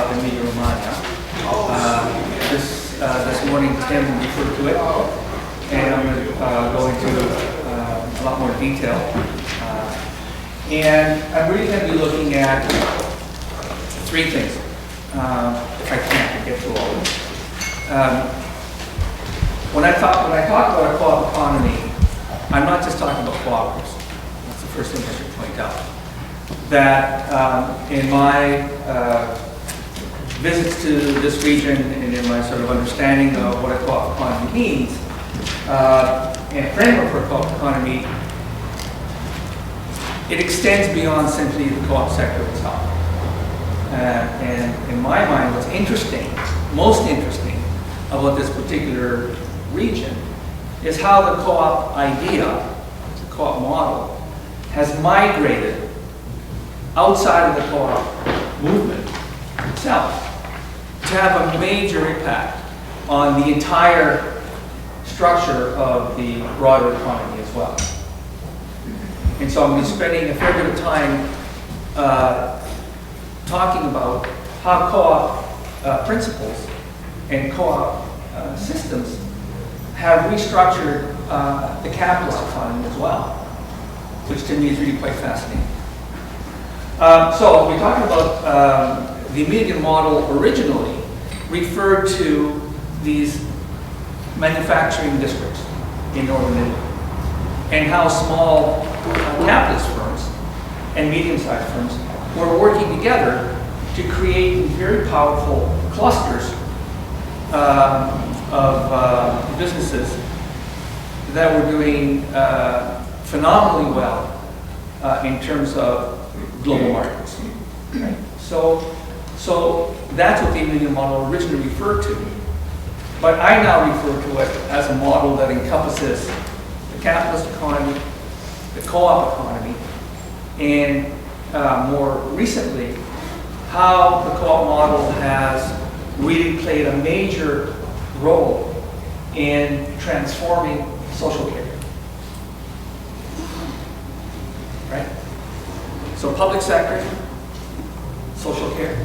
of Emilia Romagna. This morning Tim referred to it, and I'm going to go into a lot more detail. And I'm really going to be looking at three things, if I can get through all of them. When I talk about a co-op economy, I'm not just talking about cooperatives. That's the first thing I should point out. That in my visits to this region and in my sort of understanding of what a co-op economy means, and framework for a co-op economy, it extends beyond simply the co-op sector itself. And in my mind, what's interesting, most interesting about this particular region is how the co-op idea, the co-op model, has migrated outside of the co-op movement itself to have a major impact on the entire structure of the broader economy as well. And so I'm going to be spending a fair bit of time talking about how co-op principles and co-op systems have restructured the capitalist economy as well, which to me is really quite fascinating. So we're talking about the Emilian model originally referred to these manufacturing districts in northern Italy, and how small capitalist firms and medium-sized firms were working together to create very powerful clusters of businesses that were doing phenomenally well in terms of global markets. Right? So that's what the Emilian model originally referred to. But I now refer to it as a model that encompasses the capitalist economy, the co-op economy, and more recently, how the co-op model has really played a major role in transforming social care. Right? So public sector, social care,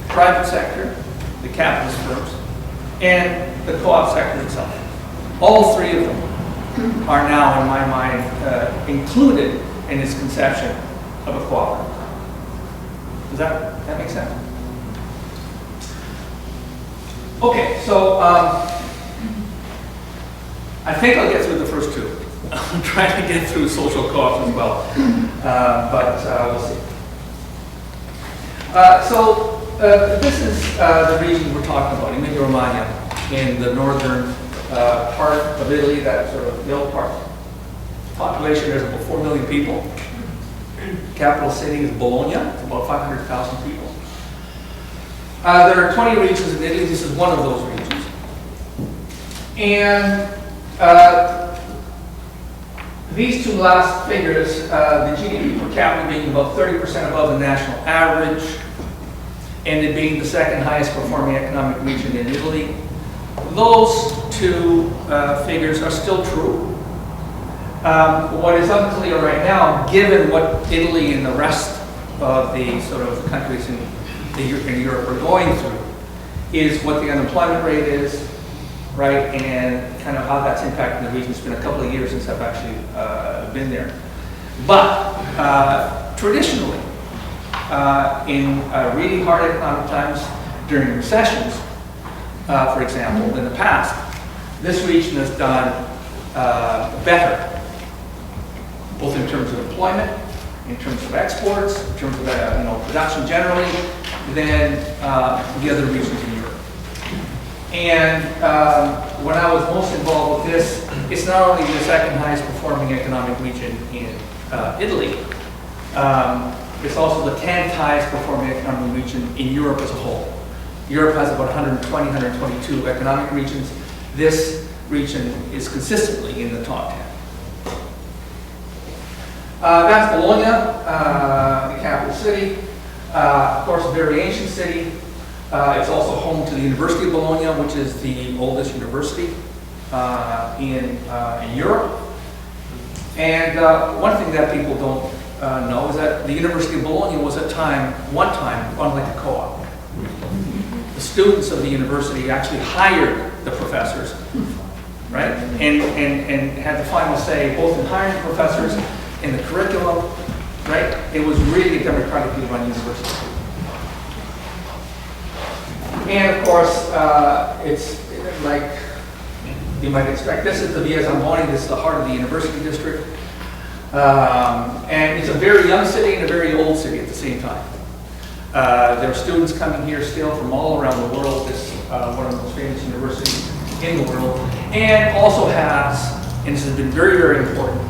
private sector, the capitalist firms, and the co-op sector itself. All three of them are now, in my mind, included in this conception of a cooperative. Does that make sense? Okay, so I think I'll get through the first two. I'm trying to get through social co-ops as well, but we'll see. This is the region we're talking about, Emilia Romagna, in the northern part of Italy, that sort of hill part. Population, there's about 4 million people. Capital city is Bologna, it's about 500,000 people. There are 20 regions in Italy, this is one of those regions. And these two last figures, the GDP per capita being about 30% above the national average, and it being the second highest performing economic region in Italy. Those two figures are still true. What is unclear right now, given what Italy and the rest of the sort of countries in Europe are going through, is what the unemployment rate is, right, and kind of how that's impacting the region. It's been a couple of years since I've actually been there. But traditionally, in really hard economic times, during recessions, for example, in the past, this region has done better, both in terms of employment, in terms of exports, in terms of production generally, than the other regions in Europe. And when I was most involved with this, it's not only the second highest performing economic region in Italy, it's also the 10th highest performing economic region in Europe as a whole. Europe has about 120, 122 economic regions. This region is consistently in the top 10. That's Bologna, the capital city. Of course, a very ancient city. It's also home to the University of Bologna, which is the oldest university in Europe. And one thing that people don't know is that the University of Bologna was one time run like a co-op. the students of the university actually hired the professors, right? And had the final say both in hiring professors, in the curriculum, right? It was really a democratically run university. And of course, it's like you might expect. This is the Via Zamboni. This is the heart of the university district. And it's a very young city and a very old city at the same time. There are students coming here still from all around the world. This is one of the most famous universities in the world. And also has, and this has been very, very important,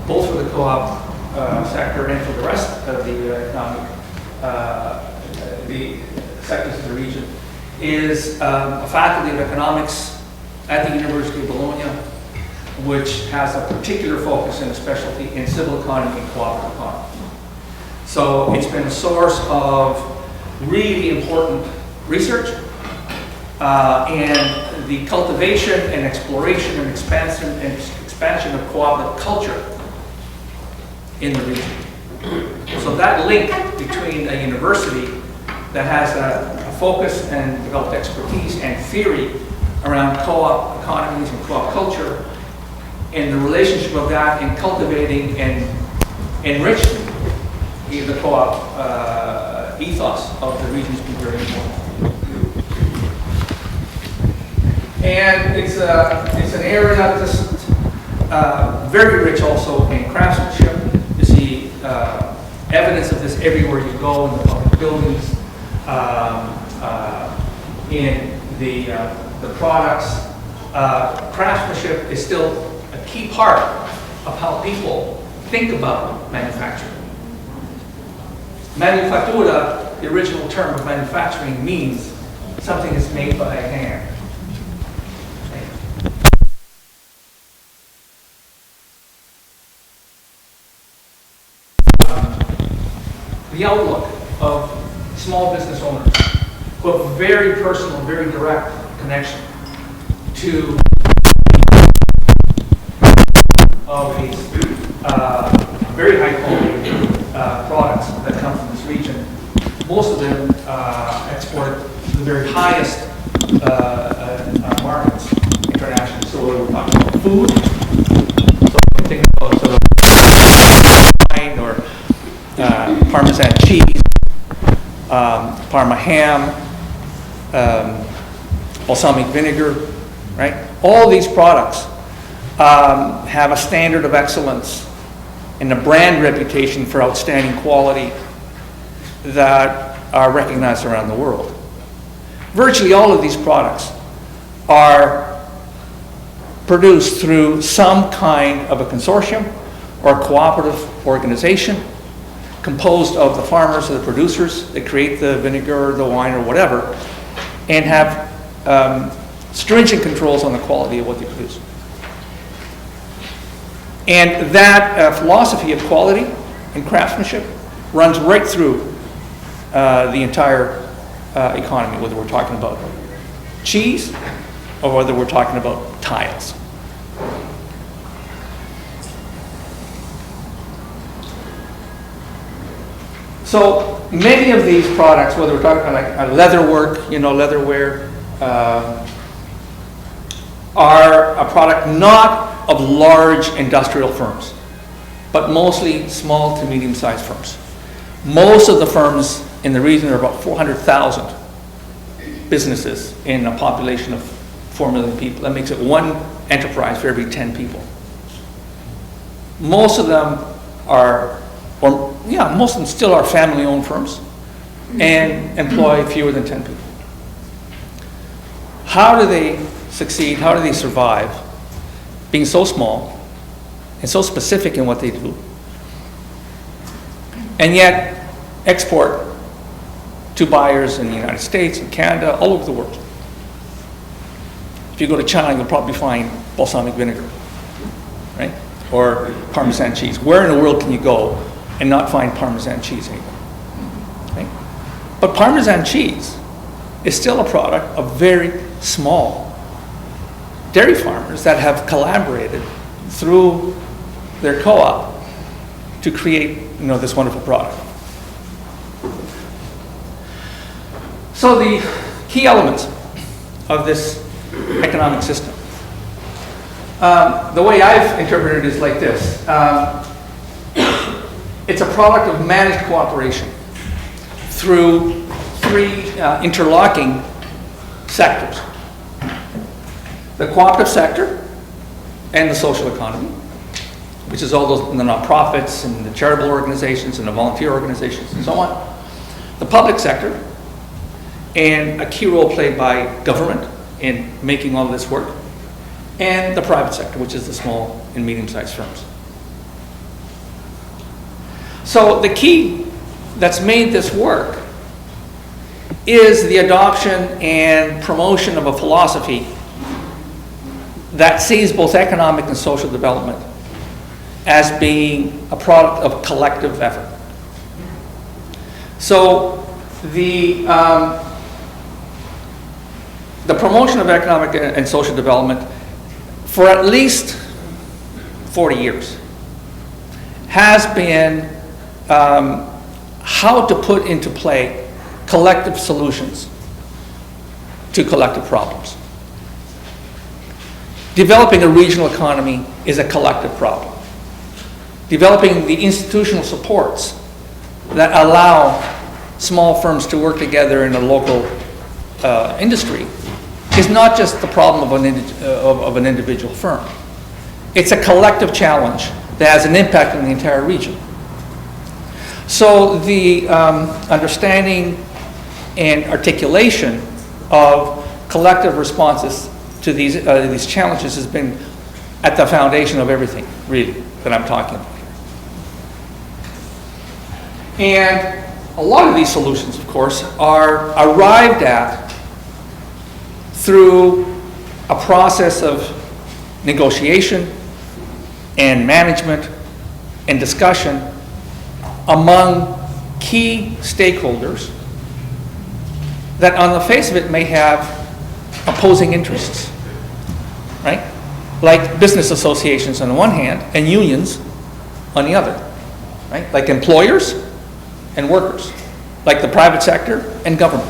both for the co-op sector and for the rest of the economic, the sectors of the region, is a faculty of economics at the University of Bologna, which has a particular focus and a specialty in civil economy and cooperative economy. So it's been a source of really important research and the cultivation and exploration and expansion of cooperative culture in the region. So that link between a university that has a focus and developed expertise and theory around co-op economies and co-op culture, and the relationship of that in cultivating and enriching the co-op ethos of the region has been very important. And it's an area that's very rich also in craftsmanship. You see evidence of this everywhere you go, in the public buildings, in the products. Craftsmanship is still a key part of how people think about manufacturing. Manufactura, the original term of manufacturing, means something is made by hand. The outlook of small business owners who have a very personal, very direct connection to of these very high quality products that come from this region. Most of them exported to the very highest markets internationally. So we're talking about food. So think about sort of wine or Parmesan cheese, Parma ham, balsamic vinegar, right? All these products have a standard of excellence and a brand reputation for outstanding quality that are recognized around the world. Virtually all of these products are produced through some kind of a consortium or a cooperative organization composed of the farmers or the producers that create the vinegar or the wine or whatever, and have stringent controls on the quality of what they produce. And that philosophy of quality and craftsmanship runs right through the entire economy, whether we're talking about cheese or whether we're talking about tiles. So many of these products, whether we're talking like leatherwork, leatherware, are a product not of large industrial firms, but mostly small to medium-sized firms. Most of the firms in the region are about 400,000 businesses in a population of 4 million people. That makes it one enterprise for every 10 people. Most of them are, most of them still are family-owned firms and employ fewer than 10 people. How do they succeed? How do they survive being so small and so specific in what they do, and yet export to buyers in the United States and Canada, all over the world? If you go to China, you'll probably find balsamic vinegar, right? Or Parmesan cheese. Where in the world can you go and not find Parmesan cheese anymore? Right? But Parmesan cheese is still a product of very small dairy farmers that have collaborated through their co-op to create, this wonderful product. So the key elements of this economic system. The way I've interpreted it is like this. It's a product of managed cooperation through three interlocking sectors. The cooperative sector and the social economy, which is all those the nonprofits and the charitable organizations and the volunteer organizations and so on. The public sector, and a key role played by government in making all of this work, and the private sector, which is the small and medium-sized firms. So the key that's made this work is the adoption and promotion of a philosophy that sees both economic and social development as being a product of collective effort. So the promotion of economic and social development for at least 40 years has been how to put into play collective solutions to collective problems. Developing a regional economy is a collective problem. Developing the institutional supports that allow small firms to work together in a local industry is not just the problem of an individual firm. It's a collective challenge that has an impact on the entire region. So the understanding and articulation of collective responses to these challenges has been at the foundation of everything, really, that I'm talking about here. And a lot of these solutions, of course, are arrived at through a process of negotiation and management and discussion among key stakeholders that on the face of it may have opposing interests, right? Like business associations on the one hand and unions on the other, right? Like employers and workers, like the private sector and government.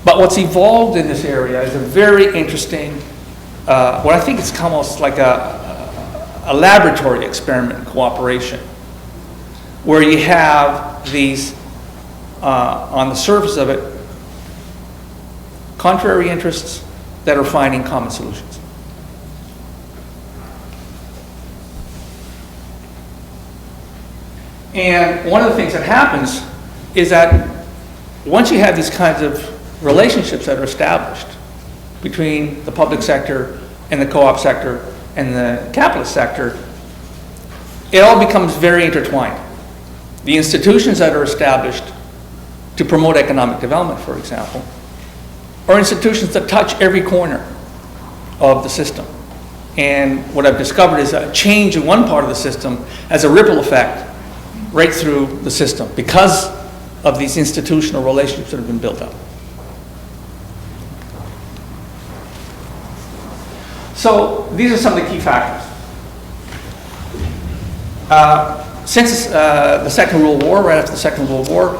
But what's evolved in this area is a very interesting, what I think it's almost like a laboratory experiment in cooperation, where you have these, on the surface of it, contrary interests that are finding common solutions. And one of the things that happens is that once you have these kinds of relationships that are established between the public sector and the co-op sector and the capitalist sector, it all becomes very intertwined. The institutions that are established to promote economic development, for example, are institutions that touch every corner of the system. And what I've discovered is a change in one part of the system has a ripple effect right through the system because of these institutional relationships that have been built up. So these are some of the key factors. Since the Second World War, right after the Second World War,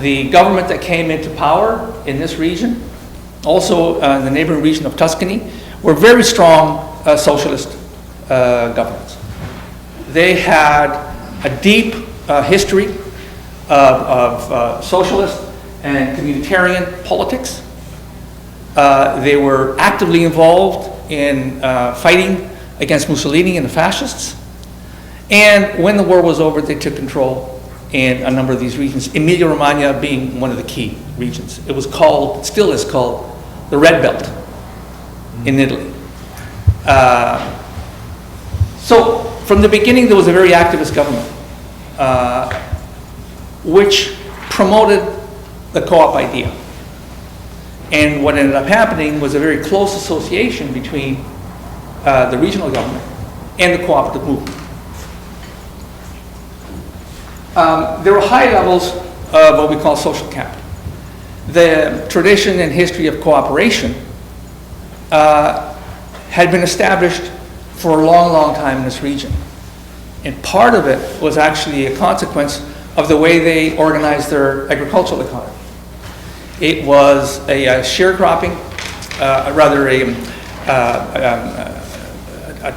the government that came into power in this region, also in the neighboring region of Tuscany, were very strong socialist governments. They had a deep history of socialist and communitarian politics. They were actively involved in fighting against Mussolini and the fascists. And when the war was over, they took control in a number of these regions, Emilia Romagna being one of the key regions. It was called, still is called, the Red Belt in Italy. So from the beginning, there was a very activist government, which promoted the co-op idea. And what ended up happening was a very close association between the regional government and the cooperative movement. There were high levels of what we call social capital. The tradition and history of cooperation had been established for a long, long time in this region. And part of it was actually a consequence of the way they organized their agricultural economy. It was a sharecropping, rather a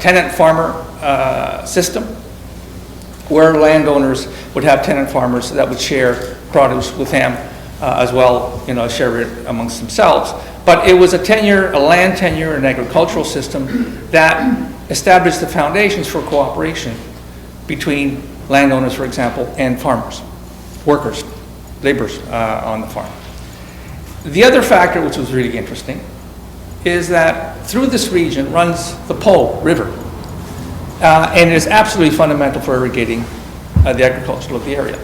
tenant farmer system, where landowners would have tenant farmers that would share produce with them as well, share it amongst themselves. But it was a land tenure and agricultural system that established the foundations for cooperation between landowners, for example, and farmers, workers, laborers on the farm. The other factor, which was really interesting, is that through this region runs the Po River, and it is absolutely fundamental for irrigating the agriculture of the area.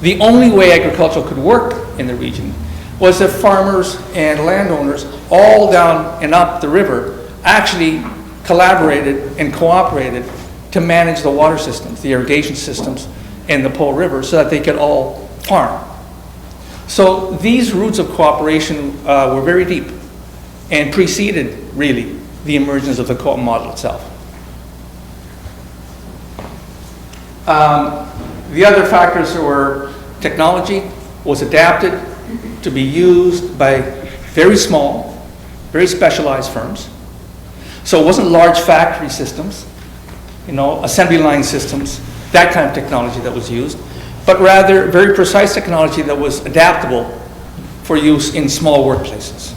The only way agriculture could work in the region was if farmers and landowners all down and up the river actually collaborated and cooperated to manage the water systems, the irrigation systems in the Po River, so that they could all farm. So these roots of cooperation were very deep and preceded, really, the emergence of the co-op model itself. The other factors were technology was adapted to be used by very small, very specialized firms. So it wasn't large factory systems, assembly line systems, that kind of technology that was used, but rather very precise technology that was adaptable for use in small workplaces.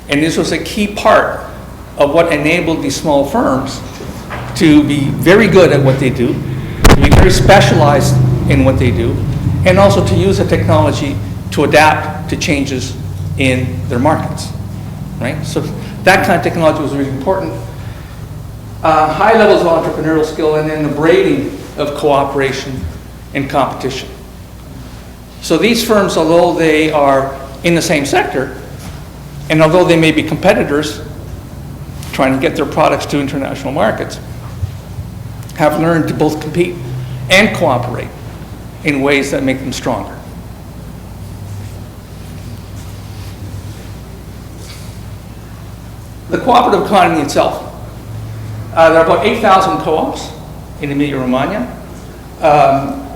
And this was a key part of what enabled these small firms to be very good at what they do, to be very specialized in what they do, and also to use the technology to adapt to changes in their markets, right? So that kind of technology was really important. High levels of entrepreneurial skill, and then the braiding of cooperation and competition. So these firms, although they are in the same sector, and although they may be competitors trying to get their products to international markets, have learned to both compete and cooperate in ways that make them stronger. The cooperative economy itself. There are about 8,000 co-ops in Emilia Romagna.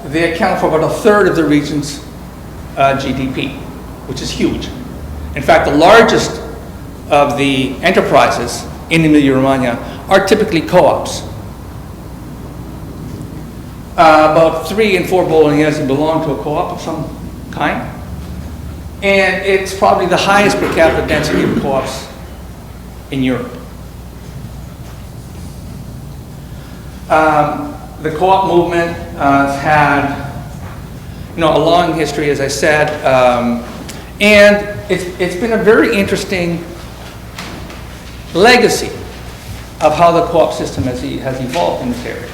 They account for about a third of the region's GDP, which is huge. In fact, the largest of the enterprises in Emilia Romagna are typically co-ops. About 3 in 4 Bolognese belong to a co-op of some kind. And it's probably the highest per capita density of co-ops in Europe. The co-op movement has had a long history, as I said, and it's been a very interesting legacy of how the co-op system has evolved in this area.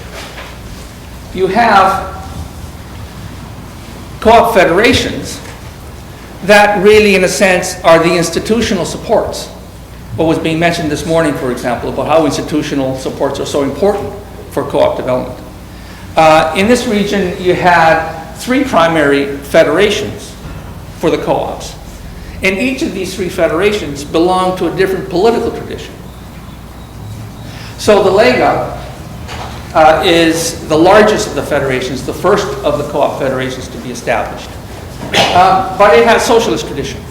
You have co-op federations that really, in a sense, are the institutional supports. What was being mentioned this morning, for example, about how institutional supports are so important for co-op development. In this region, you had 3 primary federations for the co-ops. And each of these 3 federations belonged to a different political tradition. So the Lega is the largest of the federations, the first of the co-op federations to be established. But it has socialist tradition.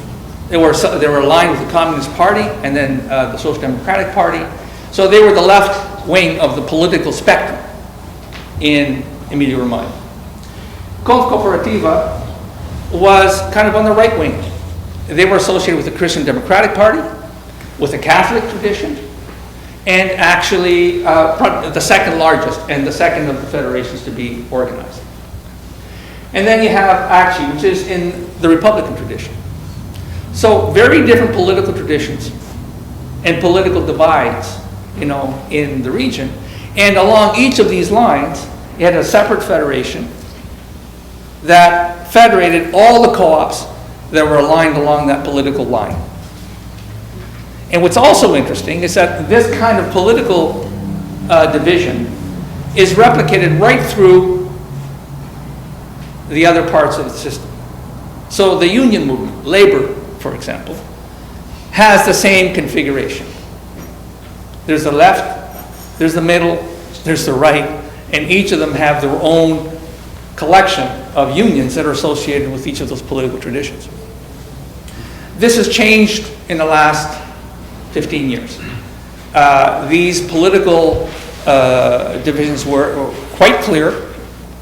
They were aligned with the Communist Party and then the Social Democratic Party. So they were the left wing of the political spectrum in Emilia Romagna. Cooperativa was kind of on the right wing. They were associated with the Christian Democratic Party, with the Catholic tradition, and actually the second largest and the second of the federations to be organized. And then you have ACCI, which is in the Republican tradition. So very different political traditions and political divides, in the region. And along each of these lines, you had a separate federation that federated all the co-ops that were aligned along that political line. And what's also interesting is that this kind of political division is replicated right through the other parts of the system. So the union movement, labor, for example, has the same configuration. There's the left, there's the middle, there's the right, and each of them have their own collection of unions that are associated with each of those political traditions. This has changed in the last 15 years. These political divisions were quite clear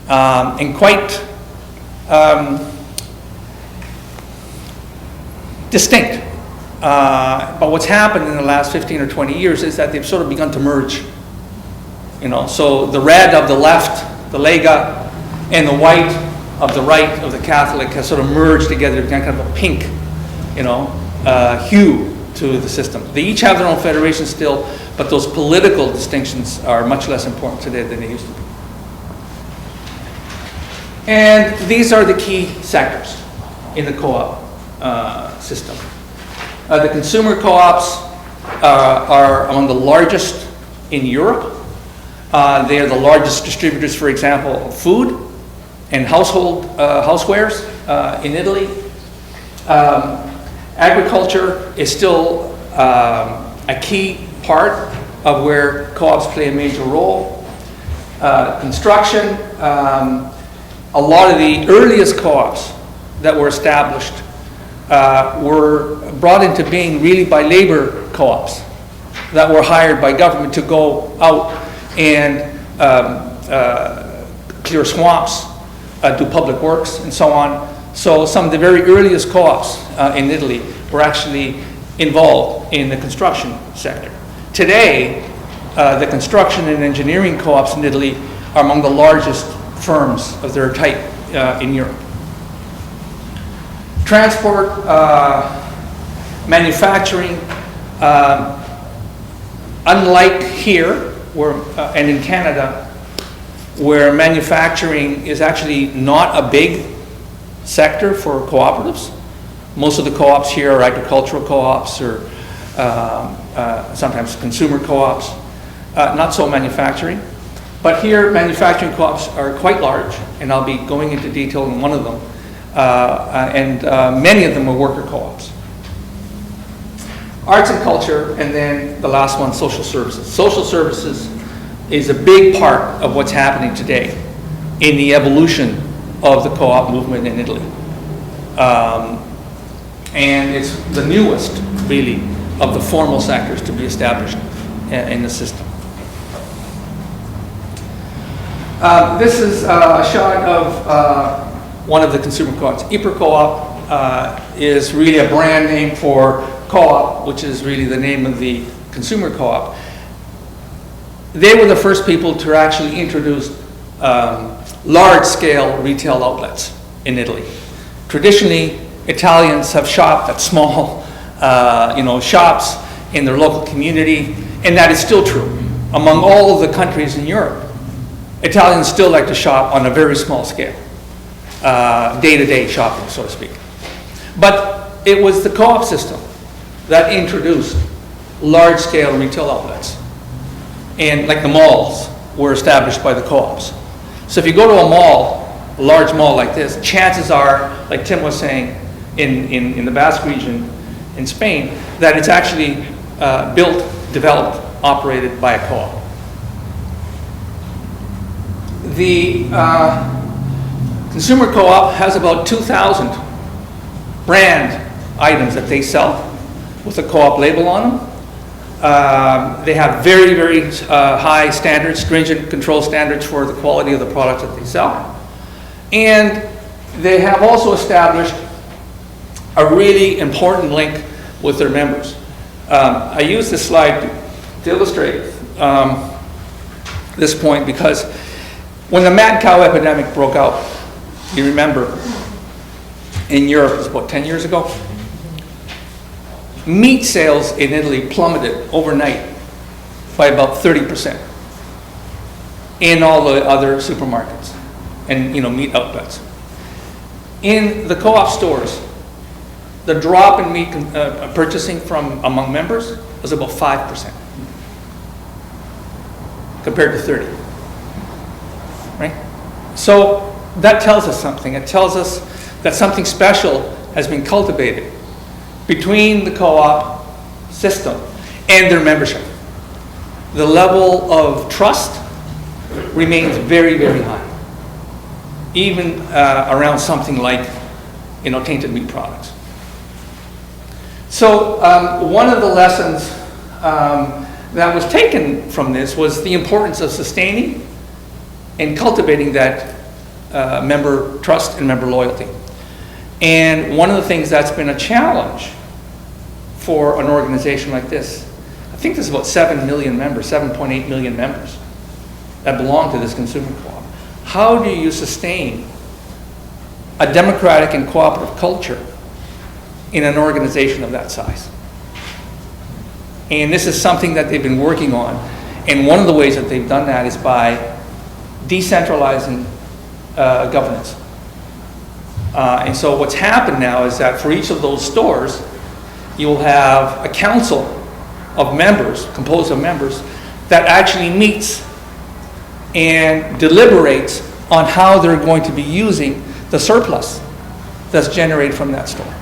and quite distinct. But what's happened in the last 15 or 20 years is that they've sort of begun to merge. So the red of the left, the Lega, and the white of the right of the Catholic has sort of merged together to kind of a pink, hue to the system. They each have their own federation still, but those political distinctions are much less important today than they used to be. And these are the key sectors in the co-op system. The consumer co-ops are among the largest in Europe. They are the largest distributors, for example, of food and housewares in Italy. Agriculture is still a key part of where co-ops play a major role. Construction, a lot of the earliest co-ops that were established were brought into being really by labor co-ops that were hired by government to go out and clear swamps, do public works, and so on. So some of the very earliest co-ops in Italy were actually involved in the construction sector. Today, the construction and engineering co-ops in Italy are among the largest firms of their type in Europe. Transport, manufacturing, unlike here and in Canada, where manufacturing is actually not a big sector for cooperatives. Most of the co-ops here are agricultural co-ops or sometimes consumer co-ops, not so manufacturing. But here, manufacturing co-ops are quite large, and I'll be going into detail in one of them. And many of them are worker co-ops. Arts and culture, and then the last one, social services. Social services is a big part of what's happening today in the evolution of the co-op movement in Italy. And it's the newest, really, of the formal sectors to be established in the system. This is a shot of one of the consumer co-ops. Ypres Co-op is really a brand name for co-op, which is really the name of the consumer co-op. They were the first people to actually introduce large-scale retail outlets in Italy. Traditionally, Italians have shopped at small, shops in their local community, and that is still true. Among all of the countries in Europe, Italians still like to shop on a very small scale, day-to-day shopping, so to speak. But it was the co-op system that introduced large-scale retail outlets. And like the malls were established by the co-ops. So if you go to a mall, a large mall like this, chances are, like Tim was saying, in the Basque region in Spain, that it's actually built, developed, operated by a co-op. The consumer co-op has about 2,000 brand items that they sell with a co-op label on them. They have very, very high standards, stringent control standards for the quality of the products that they sell. And they have also established a really important link with their members. I use this slide to illustrate this point because when the mad cow epidemic broke out, you remember, in Europe, it was about 10 years ago, meat sales in Italy plummeted overnight by about 30% in all the other supermarkets and meat outlets. In the co-op stores, the drop in meat purchasing from among members was about 5% compared to 30, right? So that tells us something. It tells us that something special has been cultivated between the co-op system and their membership. The level of trust remains very, very high, even around something like tainted meat products. So one of the lessons that was taken from this was the importance of sustaining and cultivating that member trust and member loyalty. And one of the things that's been a challenge for an organization like this, I think there's about 7 million members, 7.8 million members that belong to this consumer co-op. How do you sustain a democratic and cooperative culture in an organization of that size? And this is something that they've been working on. And one of the ways that they've done that is by decentralizing governance. And so what's happened now is that for each of those stores, you'll have a council of members, composed of members, that actually meets and deliberates on how they're going to be using the surplus that's generated from that store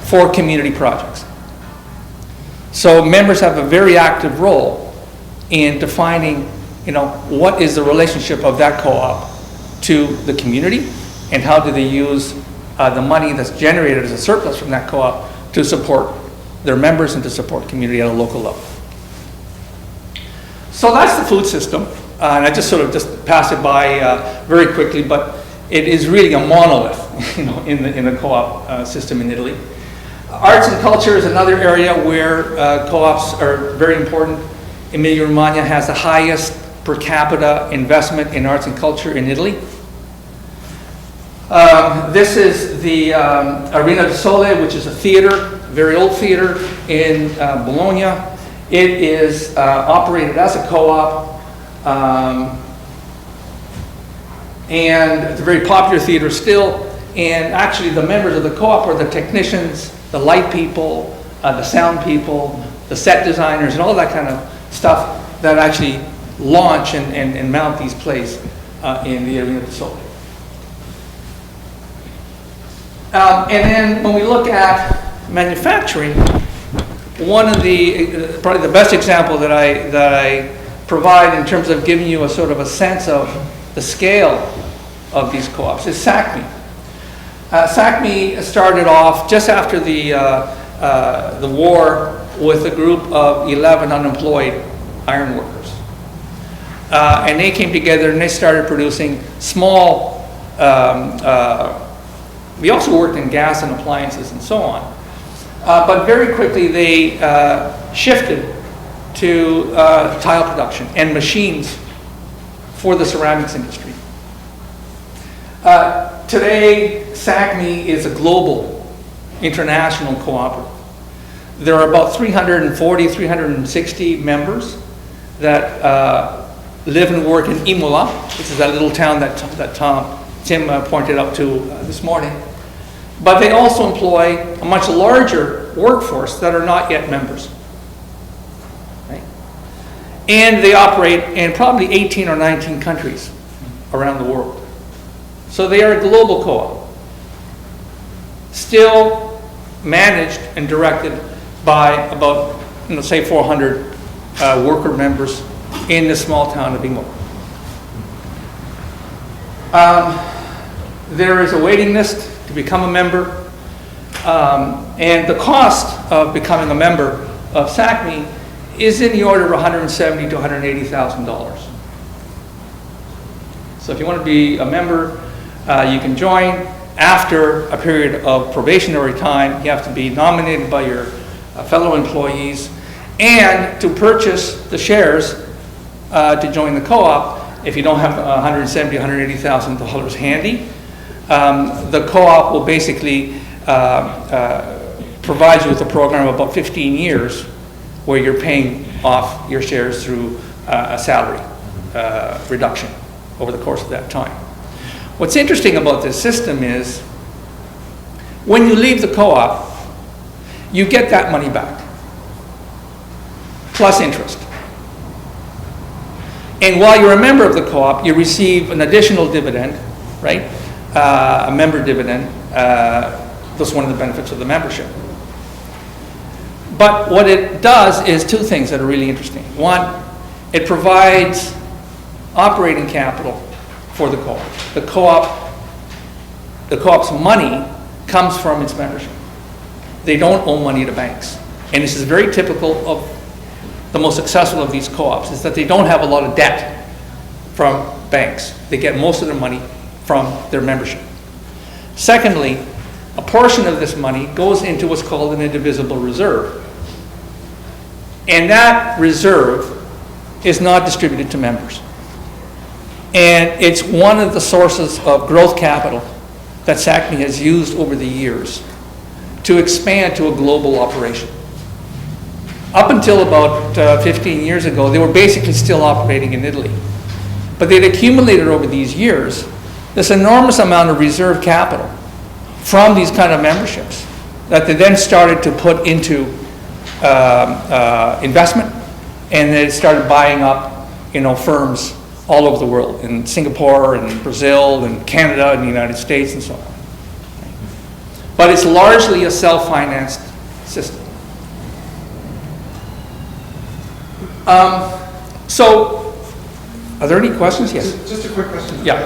for community projects. So members have a very active role in defining, what is the relationship of that co-op to the community, and how do they use the money that's generated as a surplus from that co-op to support their members and to support community at a local level. So that's the food system. And I just sort of just pass it by very quickly, but it is really a monolith, in the co-op system in Italy. Arts and culture is another area where co-ops are very important. Emilia Romagna has the highest per capita investment in arts and culture in Italy. This is the Arena del Sole, which is a theater, very old theater in Bologna. It is operated as a co-op. And it's a very popular theater still, and actually the members of the co-op are the technicians, the light people, the sound people, the set designers, and all that kind of stuff that actually launch and mount these plays in the Arena del Sole. And then when we look at manufacturing, one of the, probably the best example that I provide in terms of giving you a sort of a sense of the scale of these co-ops is Sacmi. Sacmi started off just after the war with a group of 11 unemployed iron workers. And they came together and they started producing small, we also worked in gas and appliances and so on. But very quickly they shifted to tile production and machines for the ceramics industry. Today, Sacmi is a global, international cooperative. There are about 340, 360 members that live and work in Imola, which is that little town that Tim pointed out to this morning. But they also employ a much larger workforce that are not yet members. Right? And they operate in probably 18 or 19 countries around the world. So they are a global co-op, still managed and directed by about, say 400 worker members in the small town of Imola. There is a waiting list to become a member, and the cost of becoming a member of Sacmi is in the order of $170,000 to $180,000. So if you want to be a member, you can join. After a period of probationary time, you have to be nominated by your fellow employees, and to purchase the shares to join the co-op, if you don't have $170,000, $180,000 handy, the co-op will basically provide you with a program of about 15 years where you're paying off your shares through a salary reduction over the course of that time. What's interesting about this system is when you leave the co-op, you get that money back, plus interest. And while you're a member of the co-op, you receive an additional dividend, right? A member dividend. That's one of the benefits of the membership. But what it does is two things that are really interesting. One, it provides operating capital for the co-op. The co-op's money comes from its membership. they don't owe money to banks. And this is very typical of the most successful of these co-ops, is that they don't have a lot of debt from banks. They get most of their money from their membership. Secondly, a portion of this money goes into what's called an indivisible reserve. And that reserve is not distributed to members. And it's one of the sources of growth capital that Sacmi has used over the years to expand to a global operation. Up until about 15 years ago, they were basically still operating in Italy. But they'd accumulated over these years this enormous amount of reserve capital from these kind of memberships that they then started to put into investment, and they started buying up, firms all over the world, in Singapore and Brazil and Canada and the United States and so on. But it's largely a self-financed system. So, are there any questions? Yes. Just a quick question. Yeah.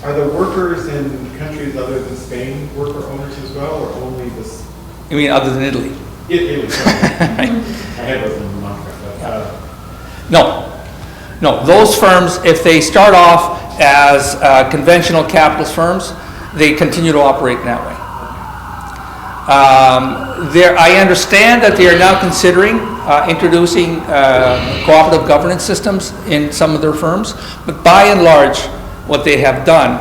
Are the workers in countries other than Spain worker owners as well, or only this? You mean other than Italy? Italy. Right. I had those in Monaco. No, those firms, if they start off as conventional capitalist firms, they continue to operate in that way. I understand that they are now considering introducing cooperative governance systems in some of their firms, but by and large, what they have done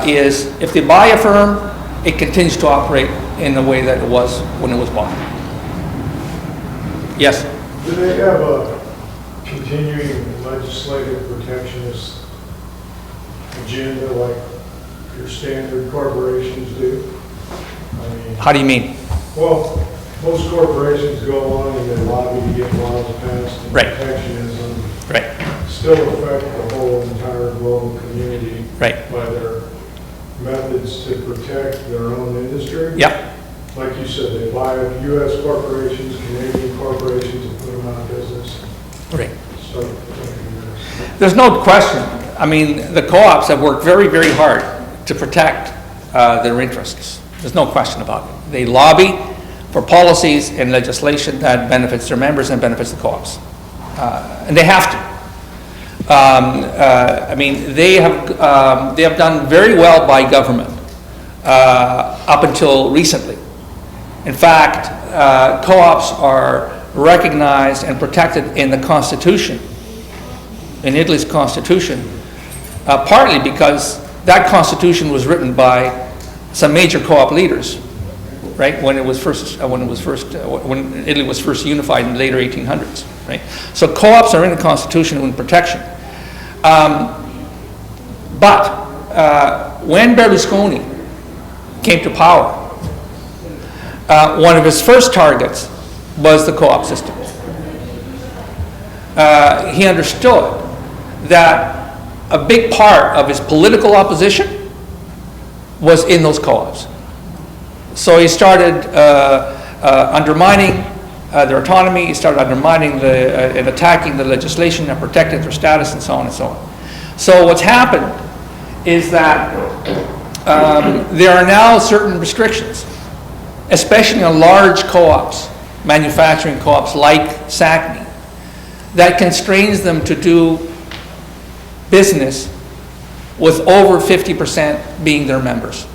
is if they buy a firm, it continues to operate in the way that it was when it was bought. Yes? Do they have a continuing legislative protectionist agenda like your standard corporations do? I mean, How do you mean? well, most corporations go along and they lobby to get laws passed, and Right. protectionism Right. still affect the whole entire global community Right. by their methods to protect their own industry. Yep. Like you said, they buy up U.S. corporations, Canadian corporations, and put them out of business. Right. Start protecting this. There's no question. I mean, the co-ops have worked very, very hard to protect their interests. There's no question about it. They lobby for policies and legislation that benefits their members and benefits the co-ops. And they have to. I mean, they have done very well by government up until recently. In fact, co-ops are recognized and protected in the Constitution, in Italy's Constitution, partly because that Constitution was written by some major co-op leaders, right? When Italy was first unified in the later 1800s, right? So co-ops are in the Constitution with protection. But when Berlusconi came to power, one of his first targets was the co-op system. He understood that a big part of his political opposition was in those co-ops. So he started undermining their autonomy, he started undermining and attacking the legislation that protected their status and so on and so on. So what's happened is that there are now certain restrictions, especially on large co-ops, manufacturing co-ops like Sacmi, that constrains them to do business with over 50% being their members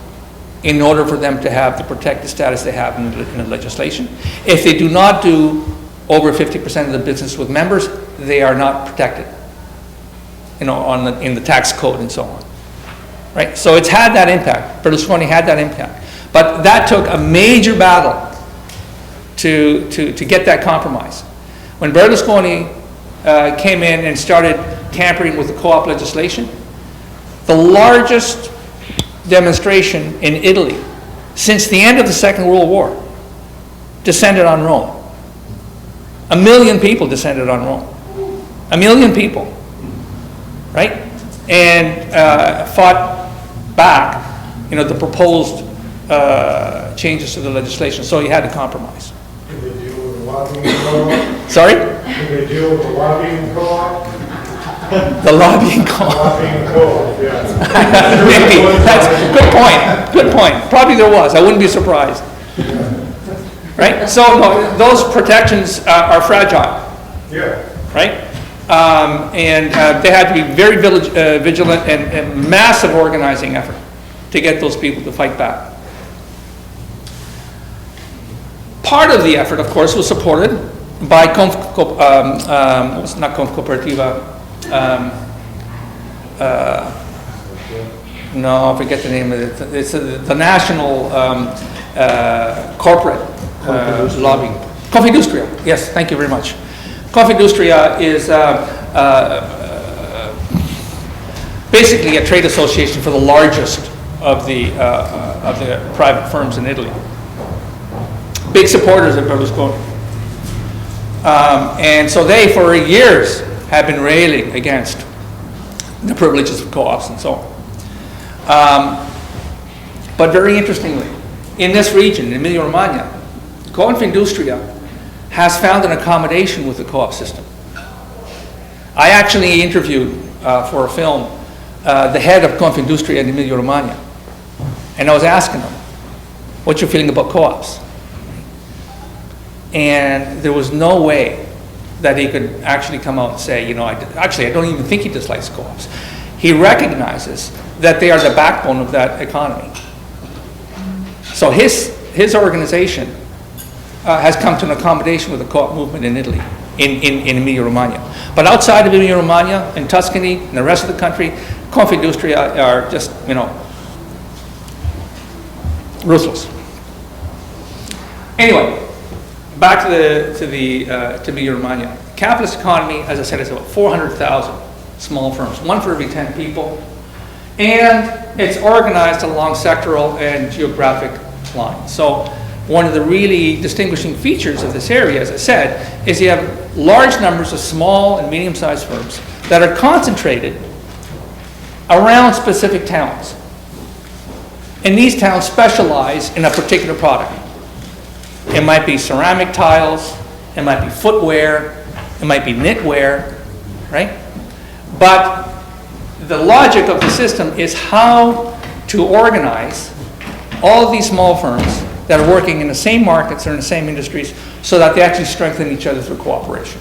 in order for them to have the protected status they have in the legislation. If they do not do over 50% of the business with members, they are not protected, in the tax code and so on. Right? So it's had that impact. Berlusconi had that impact. But that took a major battle to get that compromise. When Berlusconi came in and started tampering with the co-op legislation, the largest demonstration in Italy since the end of the Second World War descended on Rome. 1 million people descended on Rome. 1 million people, right? And fought back, the proposed changes to the legislation. So he had to compromise. Did they deal with the lobbying co-op? Sorry? Did they deal with the lobbying co-op? The lobbying co-op. Lobbying co-op, yeah. Maybe. That's a good point. Good point. Probably there was. I wouldn't be surprised. Right? So no, those protections are fragile, Yeah. right? And they had to be very vigilant and massive organizing effort to get those people to fight back. Part of the effort, of course, was supported by Cooperativa. No, I forget the name of it. It's the national corporate lobbying. Confindustria. Yes, thank you very much. Confindustria is basically a trade association for the largest of the private firms in Italy. Big supporters of Berlusconi. And so they, for years, have been railing against the privileges of co-ops and so on. But very interestingly, in this region, in Emilia Romagna, Confindustria has found an accommodation with the co-op system. I actually interviewed for a film the head of Confindustria in Emilia Romagna, and I was asking him, "What's your feeling about co-ops?" And there was no way that he could actually come out and say, you know, I don't even think he dislikes co-ops. He recognizes that they are the backbone of that economy. So his organization has come to an accommodation with the co-op movement in Italy, in Emilia Romagna. But outside of Emilia Romagna, in Tuscany, and the rest of the country, Confindustria are just, you know, ruthless. Anyway, back to Emilia Romagna. Capitalist economy, as I said, is about 400,000 small firms, one for every 10 people, and it's organized along sectoral and geographic lines. So one of the really distinguishing features of this area, as I said, is you have large numbers of small and medium-sized firms that are concentrated around specific towns. And these towns specialize in a particular product. It might be ceramic tiles, it might be footwear, it might be knitwear, right? But the logic of the system is how to organize all of these small firms that are working in the same markets or in the same industries so that they actually strengthen each other through cooperation.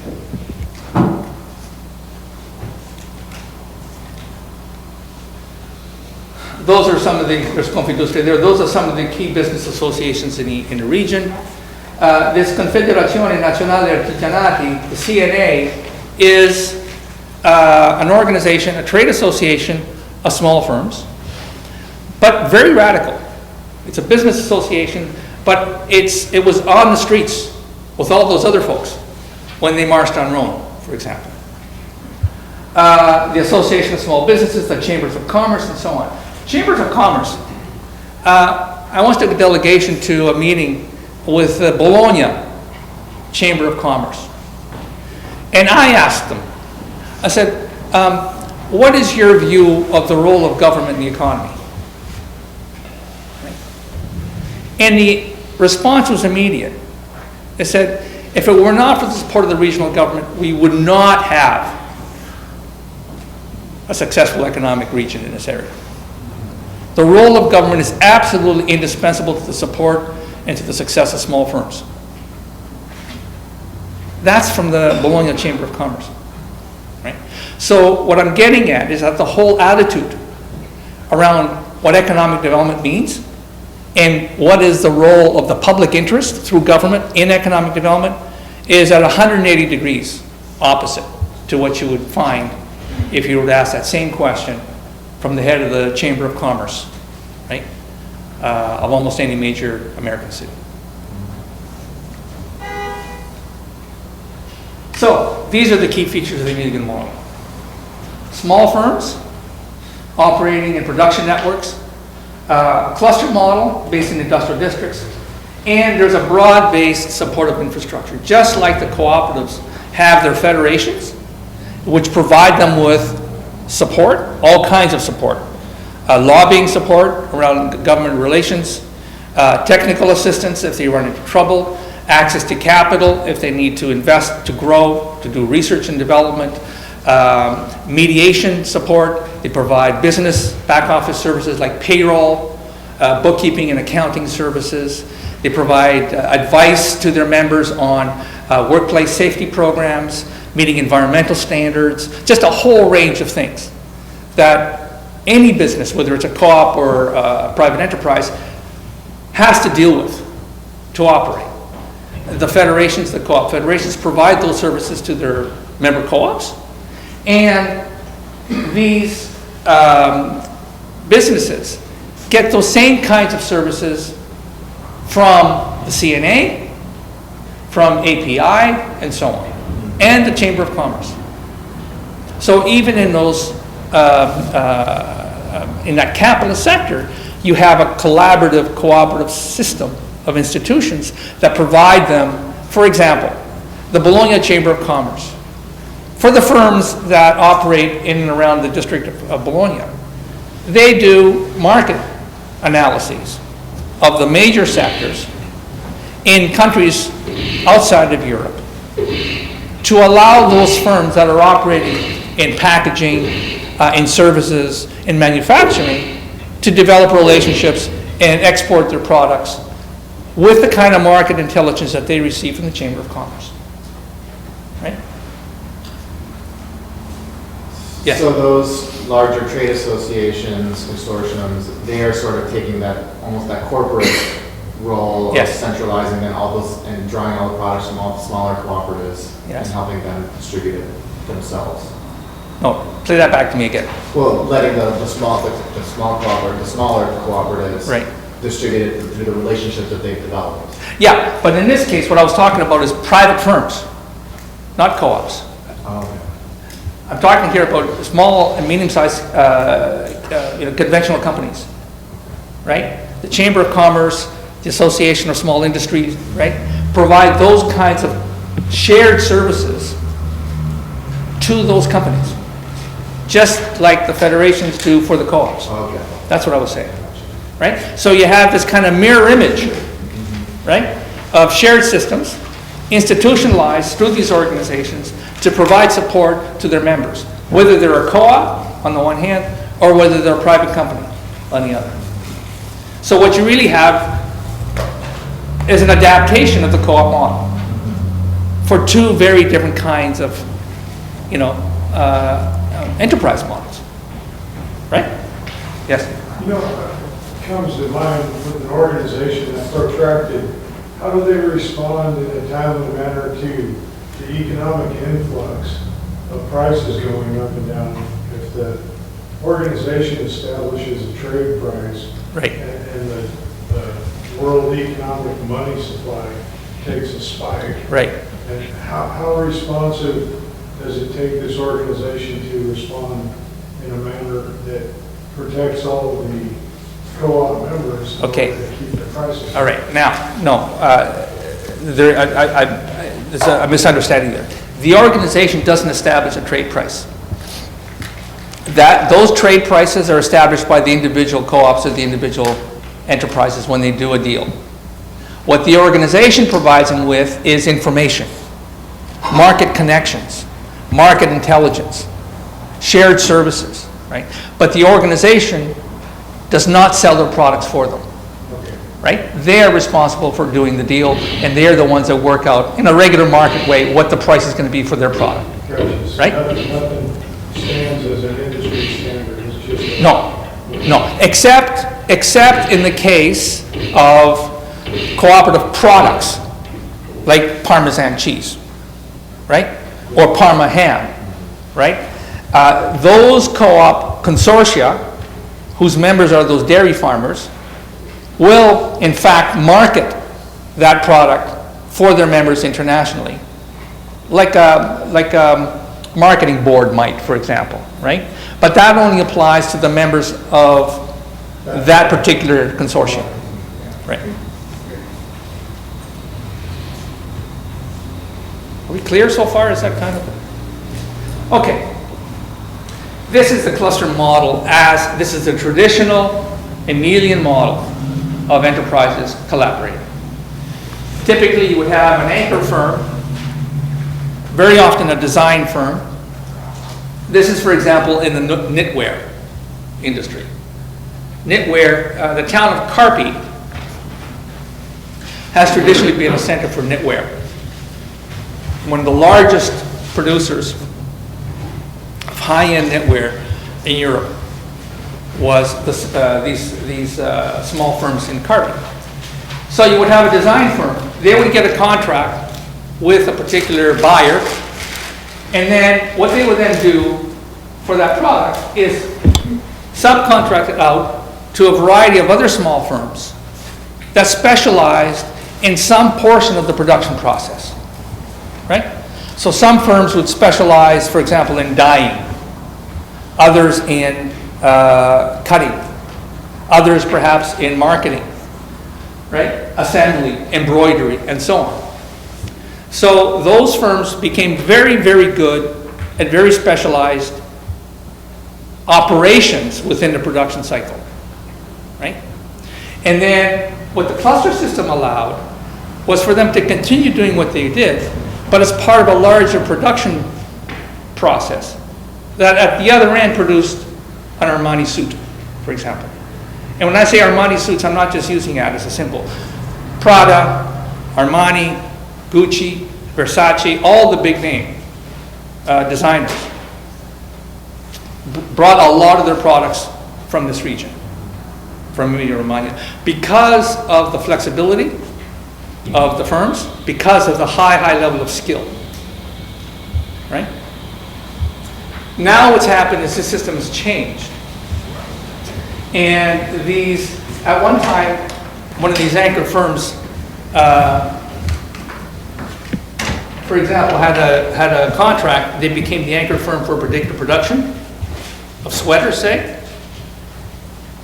Those are some of the, there's Confindustria there, those are some of the key business associations in the region. This Confederazione Nazionale Artigianati, the CNA, is an organization, a trade association of small firms, but very radical. It's a business association, but it was on the streets with all those other folks when they marched on Rome, for example. The Association of Small Businesses, the Chambers of Commerce, and so on. Chambers of Commerce. I once took a delegation to a meeting with the Bologna Chamber of Commerce. And I asked them, I said, what is your view of the role of government in the economy? And the response was immediate. They said, if it were not for the support of the regional government, we would not have a successful economic region in this area. The role of government is absolutely indispensable to the support and to the success of small firms. That's from the Bologna Chamber of Commerce. Right? So what I'm getting at is that the whole attitude around what economic development means and what is the role of the public interest through government in economic development is at 180 degrees opposite to what you would find if you were to ask that same question from the head of the Chamber of Commerce, right, of almost any major American city. So these are the key features of the Emilian model. Small firms operating in production networks, cluster model based in industrial districts, and there's a broad-based supportive infrastructure. Just like the cooperatives have their federations, which provide them with support, all kinds of support. Lobbying support around government relations, technical assistance if they run into trouble, access to capital if they need to invest, to grow, to do research and development, mediation support. They provide business back office services like payroll, bookkeeping and accounting services. They provide advice to their members on workplace safety programs, meeting environmental standards, just a whole range of things that any business, whether it's a co-op or a private enterprise, has to deal with to operate. The federations, the co-op federations, provide those services to their member co-ops, and these businesses get those same kinds of services from the CNA, from API, and so on, and the Chamber of Commerce. So even in those, in that capitalist sector, you have a collaborative, cooperative system of institutions that provide them, for example, the Bologna Chamber of Commerce. For the firms that operate in and around the district of Bologna, they do market analyses of the major sectors in countries outside of Europe to allow those firms that are operating in packaging, in services, in manufacturing, to develop relationships and export their products with the kind of market intelligence that they receive from the Chamber of Commerce. Right? Yes. So those larger trade associations, consortiums, they are sort of taking that, almost that corporate role Yes. of centralizing then all those and drawing all the products from all the smaller cooperatives Yes. and helping them distribute it themselves. No, play that back to me again. Well, letting the smaller cooperatives Right. distribute it through the relationships that they've developed. Yeah, but in this case, what I was talking about is private firms, not co-ops. Okay. I'm talking here about small and medium-sized, conventional companies, right? The Chamber of Commerce, the Association of Small Industries, right? Provide those kinds of shared services to those companies, just like the federations do for the co-ops. Okay. That's what I was saying, right? So you have this kind of mirror image, right, of shared systems, institutionalized through these organizations to provide support to their members, whether they're a co-op on the one hand, or whether they're a private company on the other. So what you really have is an adaptation of the co-op model for two very different kinds of, enterprise models, right? Yes? It comes to mind with an organization that's protracted, how do they respond in a timely manner to the economic influx of prices going up and down? If the organization establishes a trade price, Right. and the world economic money supply takes a spike, Right. and how responsive does it take this organization to respond in a manner that protects all of the co-op members in Okay. order to keep the prices? All right. Now, no, there's a misunderstanding there. The organization doesn't establish a trade price. Those trade prices are established by the individual co-ops or the individual enterprises when they do a deal. What the organization provides them with is information, market connections, market intelligence, shared services, right? But the organization does not sell their products for them, right? They're responsible for doing the deal, and they're the ones that work out in a regular market way what the price is going to be for their product. Gotcha. So Right? Nothing stands as an industry standard, it's just. No, except in the case of cooperative products, like Parmesan cheese, right? Or Parma ham, right? Those co-op consortia, whose members are those dairy farmers, will in fact market that product for their members internationally, like a marketing board might, for example, right? But that only applies to the members of that particular consortium, right? Are we clear so far? Is that kind of... Okay. This is the cluster model this is the traditional Emilian model of enterprises collaborating. Typically, you would have an anchor firm, very often a design firm. This is, for example, in the knitwear industry. Knitwear, the town of Carpi has traditionally been a center for knitwear. One of the largest producers of high-end knitwear in Europe was these small firms in Carby. So you would have a design firm. They would get a contract with a particular buyer, and then what they would then do for that product is subcontract it out to a variety of other small firms that specialized in some portion of the production process, right? So some firms would specialize, for example, in dyeing, others in cutting, others perhaps in marketing, right? Assembly, embroidery, and so on. So those firms became very, very good and very specialized operations within the production cycle, right? And then what the cluster system allowed was for them to continue doing what they did, but as part of a larger production process that at the other end produced an Armani suit, for example. And when I say Armani suits, I'm not just using that as a symbol. Prada, Armani, Gucci, Versace, all the big name designers brought a lot of their products from this region, from Emilia Romagna, because of the flexibility of the firms, because of the high level of skill, right? Now what's happened is the system has changed. And these, at one time, one of these anchor firms, for example, had a contract. They became the anchor firm for predictive production of sweaters, say.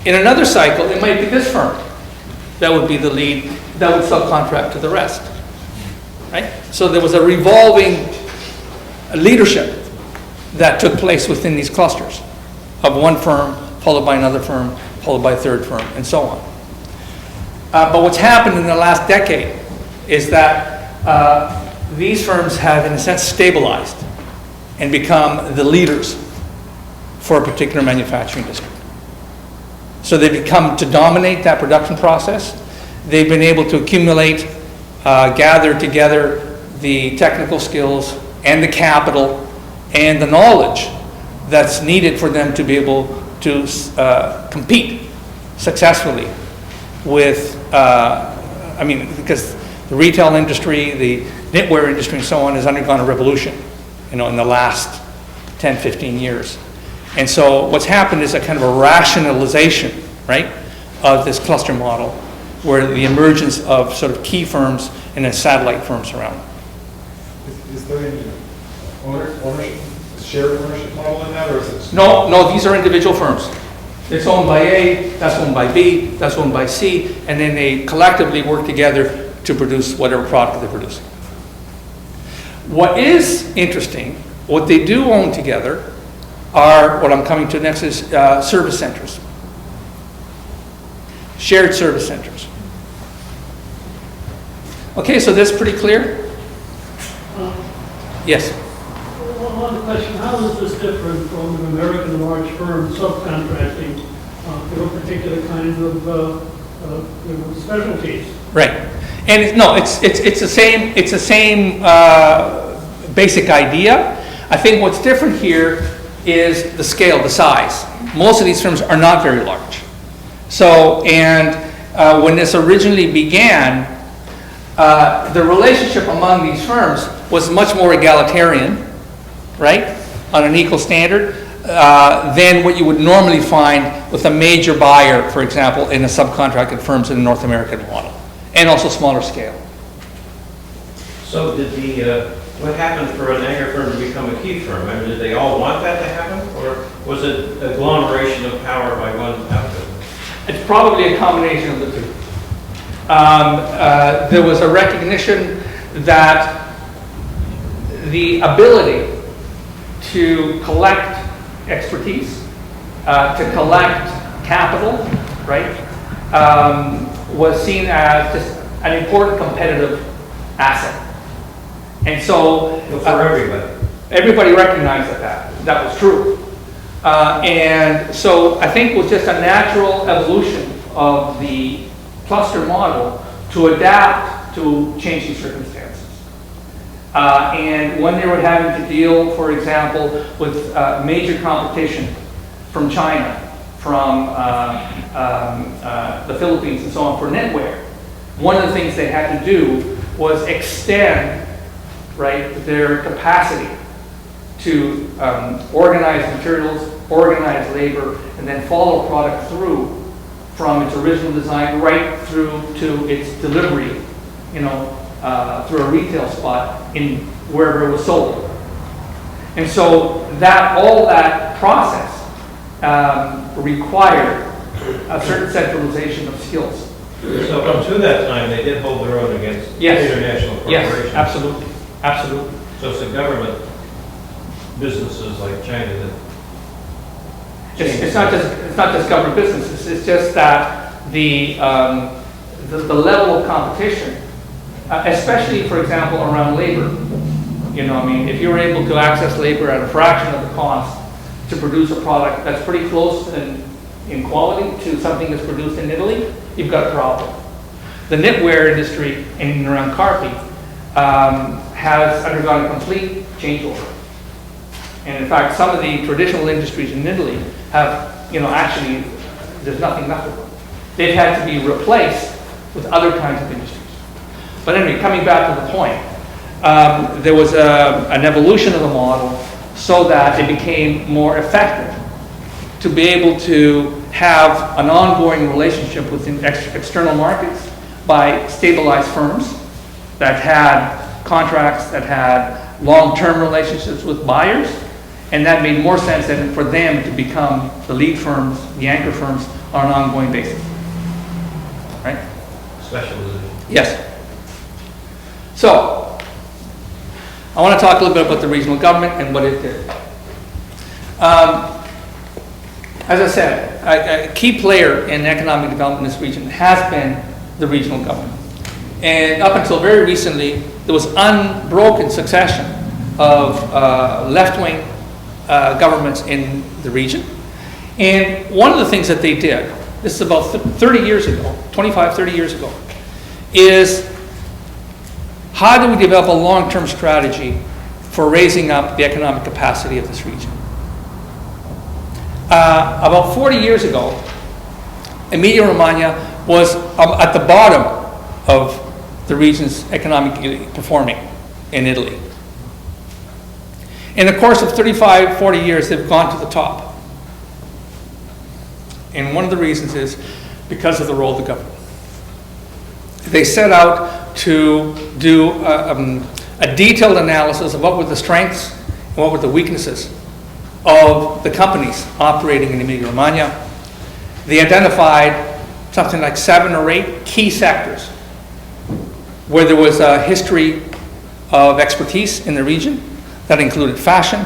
In another cycle, it might be this firm that would be the lead, that would subcontract to the rest, right? So there was a revolving leadership that took place within these clusters of one firm, followed by another firm, followed by a third firm, and so on. But what's happened in the last decade is that these firms have, in a sense, stabilized and become the leaders for a particular manufacturing district. So they've become to dominate that production process. They've been able to accumulate, gather together the technical skills and the capital and the knowledge that's needed for them to be able to compete successfully with, because the retail industry, the knitwear industry and so on has undergone a revolution, in the last 10, 15 years. And so what's happened is a kind of a rationalization, right, of this cluster model, where the emergence of sort of key firms and then satellite firms around. Is there any ownership, shared ownership model in that, or is it? No, these are individual firms. It's owned by A, that's owned by B, that's owned by C, and then they collectively work together to produce whatever product they're producing. What is interesting, what they do own together are, what I'm coming to next is service centers. Shared service centers. Okay, so that's pretty clear? Yes? One question, how is this different from an American large firm subcontracting particular kinds of specialties? Right. And it's the same basic idea. I think what's different here is the scale, the size. Most of these firms are not very large. So, when this originally began, the relationship among these firms was much more egalitarian, right, on an equal standard, than what you would normally find with a major buyer, for example, in a subcontracted firms in the North American model, and also smaller scale. So did what happened for an anchor firm to become a key firm? I mean, did they all want that to happen, or was it agglomeration of power by one outfit? It's probably a combination of the two. There was a recognition that the ability to collect expertise, to collect capital, right, was seen as just an important competitive asset. And so For everybody. Everybody recognized that was true. And so I think it was just a natural evolution of the cluster model to adapt to changing circumstances. And when they were having to deal, for example, with major competition from China, from the Philippines and so on for knitwear, one of the things they had to do was extend, right, their capacity to organize materials, organize labor, and then follow a product through from its original design right through to its delivery, you know, through a retail spot in wherever it was sold. And so that all that process required a certain centralization of skills. So up to that time, they did hold their own against Yes. international corporations. Yes, absolutely, absolutely. So it's the government businesses like China that. It's not just government businesses. It's just that the level of competition, especially for example around labor. You know, I mean, if you're able to access labor at a fraction of the cost to produce a product that's pretty close in quality to something that's produced in Italy, you've got a problem. The knitwear industry in and around Carpi has undergone a complete changeover. And in fact, some of the traditional industries in Italy have, you know, actually, there's nothing left of them. They've had to be replaced with other kinds of industries. But anyway, coming back to the point, there was an evolution of the model so that it became more effective to be able to have an ongoing relationship with external markets by stabilized firms that had contracts, that had long-term relationships with buyers, and that made more sense than for them to become the lead firms, the anchor firms, on an ongoing basis. Right? Specialization. Yes. So, I want to talk a little bit about the regional government and what it did. As I said, a key player in economic development in this region has been the regional government. And up until very recently, there was unbroken succession of left-wing governments in the region. And one of the things that they did, this is about 30 years ago, 25, 30 years ago, is how do we develop a long-term strategy for raising up the economic capacity of this region? About 40 years ago, Emilia Romagna was at the bottom of the region's economically performing in Italy. In the course of 35, 40 years, they've gone to the top. And one of the reasons is because of the role of the government. They set out to do a detailed analysis of what were the strengths and what were the weaknesses of the companies operating in Emilia Romagna. They identified something like 7 or 8 key sectors where there was a history of expertise in the region that included fashion,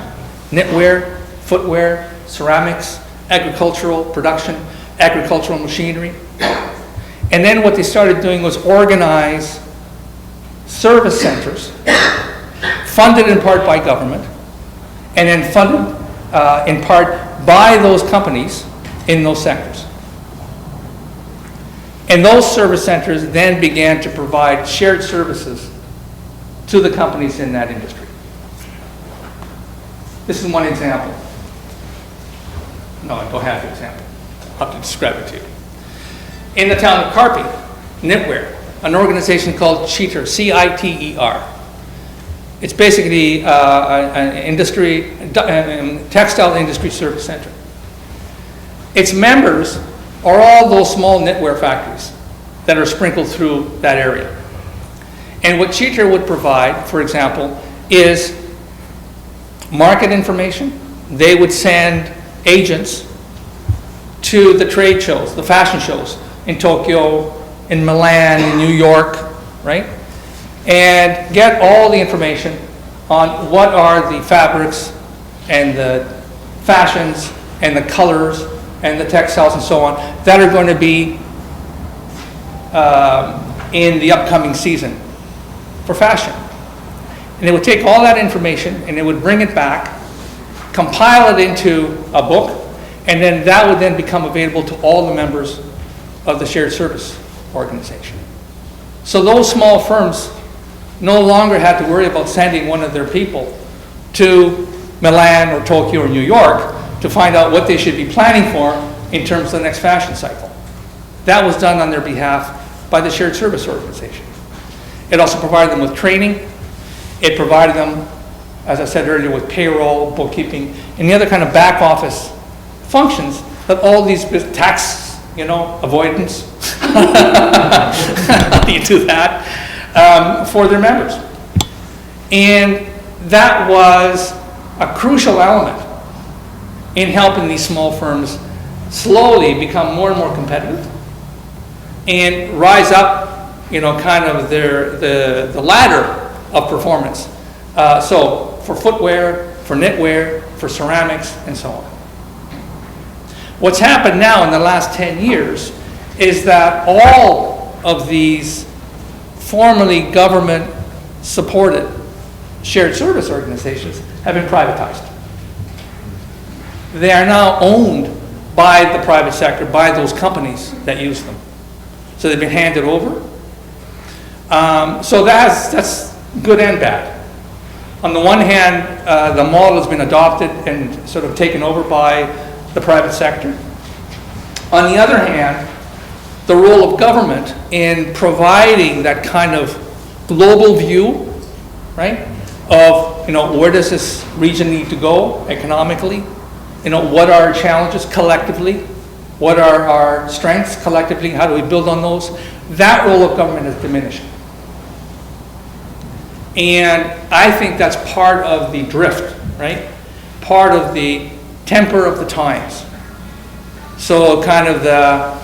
knitwear, footwear, ceramics, agricultural production, agricultural machinery. And then what they started doing was organize service centers, funded in part by government, and then funded in part by those companies in those sectors. And those service centers then began to provide shared services to the companies in that industry. This is one example. No, I don't have the example. I'll have to describe it to you. In the town of Carpi, knitwear, an organization called CITER, C-I-T-E-R. It's basically an industry, textile industry service center. Its members are all those small knitwear factories that are sprinkled through that area. And what CITER would provide, for example, is market information. They would send agents to the trade shows, the fashion shows in Tokyo, in Milan, in New York, right? And get all the information on what are the fabrics and the fashions and the colors and the textiles and so on that are going to be in the upcoming season for fashion. And they would take all that information and they would bring it back, compile it into a book, and then that would then become available to all the members of the shared service organization. So those small firms no longer had to worry about sending one of their people to Milan or Tokyo or New York to find out what they should be planning for in terms of the next fashion cycle. That was done on their behalf by the shared service organization. It also provided them with training. It provided them, as I said earlier, with payroll, bookkeeping, and the other kind of back office functions that all these tax, avoidance, you do that, for their members. And that was a crucial element in helping these small firms slowly become more and more competitive and rise up, kind of the ladder of performance. So for footwear, for knitwear, for ceramics, and so on. What's happened now in the last 10 years is that all of these formerly government-supported shared service organizations have been privatized. They are now owned by the private sector, by those companies that use them. So they've been handed over. So that's good and bad. On the one hand, the model has been adopted and sort of taken over by the private sector. On the other hand, the role of government in providing that kind of global view, right, of, where does this region need to go economically? What are our challenges collectively? What are our strengths collectively? How do we build on those? That role of government has diminished. And I think that's part of the drift, right? Part of the temper of the times. So kind of the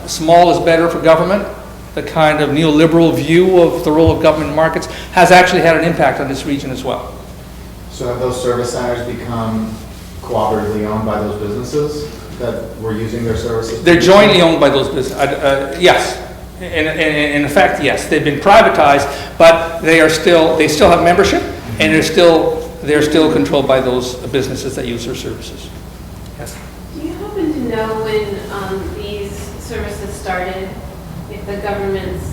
small is better for government, the kind of neoliberal view of the role of government in markets has actually had an impact on this region as well. So have those service centers become cooperatively owned by those businesses that were using their services? They're jointly owned by those businesses. Yes. In effect, yes. They've been privatized, but they still have membership, and they're still controlled by those businesses that use their services. Yes. Do you happen to know when these services started, if the government's,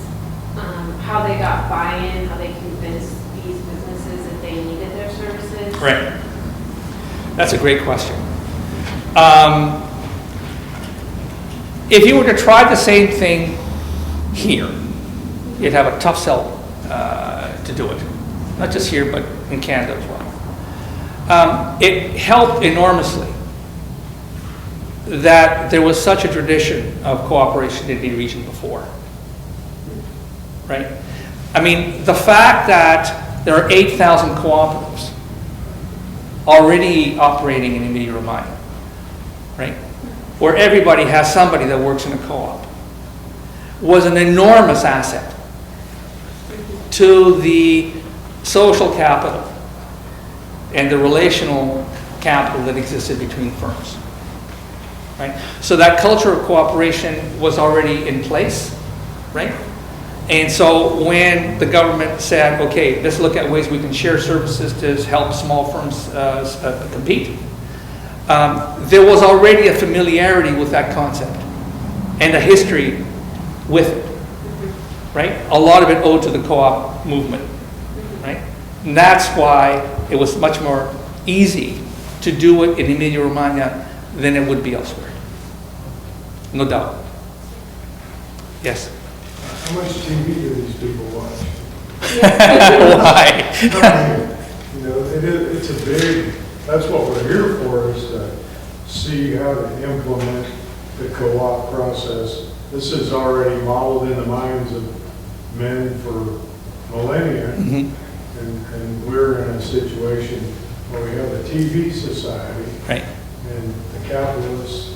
how they got buy-in, how they convinced these businesses that they needed their services? Right. That's a great question. If you were to try the same thing here, you'd have a tough sell to do it. Not just here, but in Canada as well. It helped enormously that there was such a tradition of cooperation in the region before. Right? I mean, the fact that there are 8,000 cooperatives already operating in Emilia Romagna, right? Where everybody has somebody that works in a co-op, was an enormous asset to the social capital and the relational capital that existed between firms, right? So that culture of cooperation was already in place, right? And so when the government said, okay, let's look at ways we can share services to help small firms compete, there was already a familiarity with that concept and a history with it, right? A lot of it owed to the co-op movement, right? And that's why it was much more easy to do it in Emilia Romagna than it would be elsewhere. No doubt. Yes? How much TV do these people watch? Why? It's a big, that's what we're here for, is to see how to implement the co-op process. This is already modeled in the minds of men for millennia, and we're in a situation where we have a TV society, Right. and the capitalists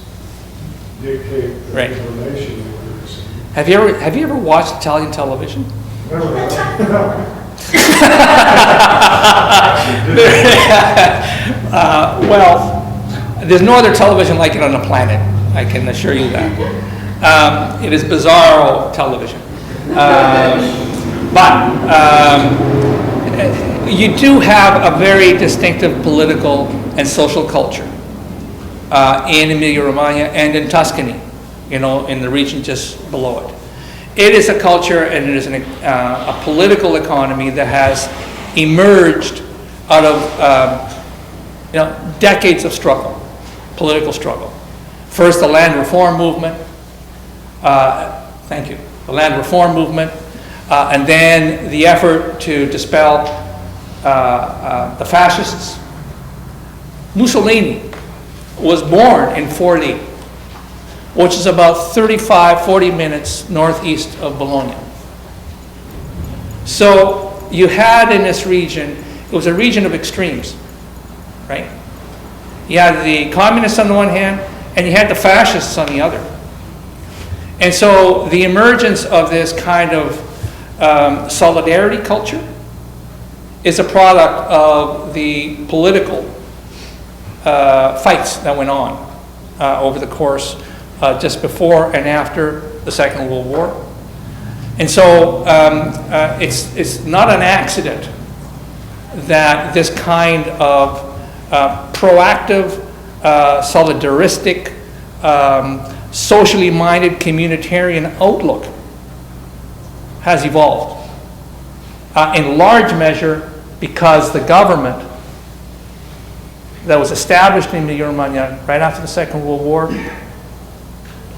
dictate the Right. information that we receive. Have you ever watched Italian television? Well, there's no other television like it on the planet. I can assure you that. It is bizarro television. But you do have a very distinctive political and social culture in Emilia Romagna and in Tuscany, in the region just below it. It is a culture and it is a political economy that has emerged out of decades of struggle, political struggle. First, the land reform movement. Thank you. The land reform movement, and then the effort to dispel the fascists. Mussolini was born in Forlì, which is about 40 minutes northeast of Bologna. So you had in this region, it was a region of extremes, right? You had the communists on the one hand, and you had the fascists on the other. And so the emergence of this kind of solidarity culture is a product of the political fights that went on over the course just before and after the Second World War. And so it's not an accident that this kind of proactive, solidaristic, socially minded communitarian outlook has evolved. In large measure because the government that was established in Emilia Romagna right after the Second World War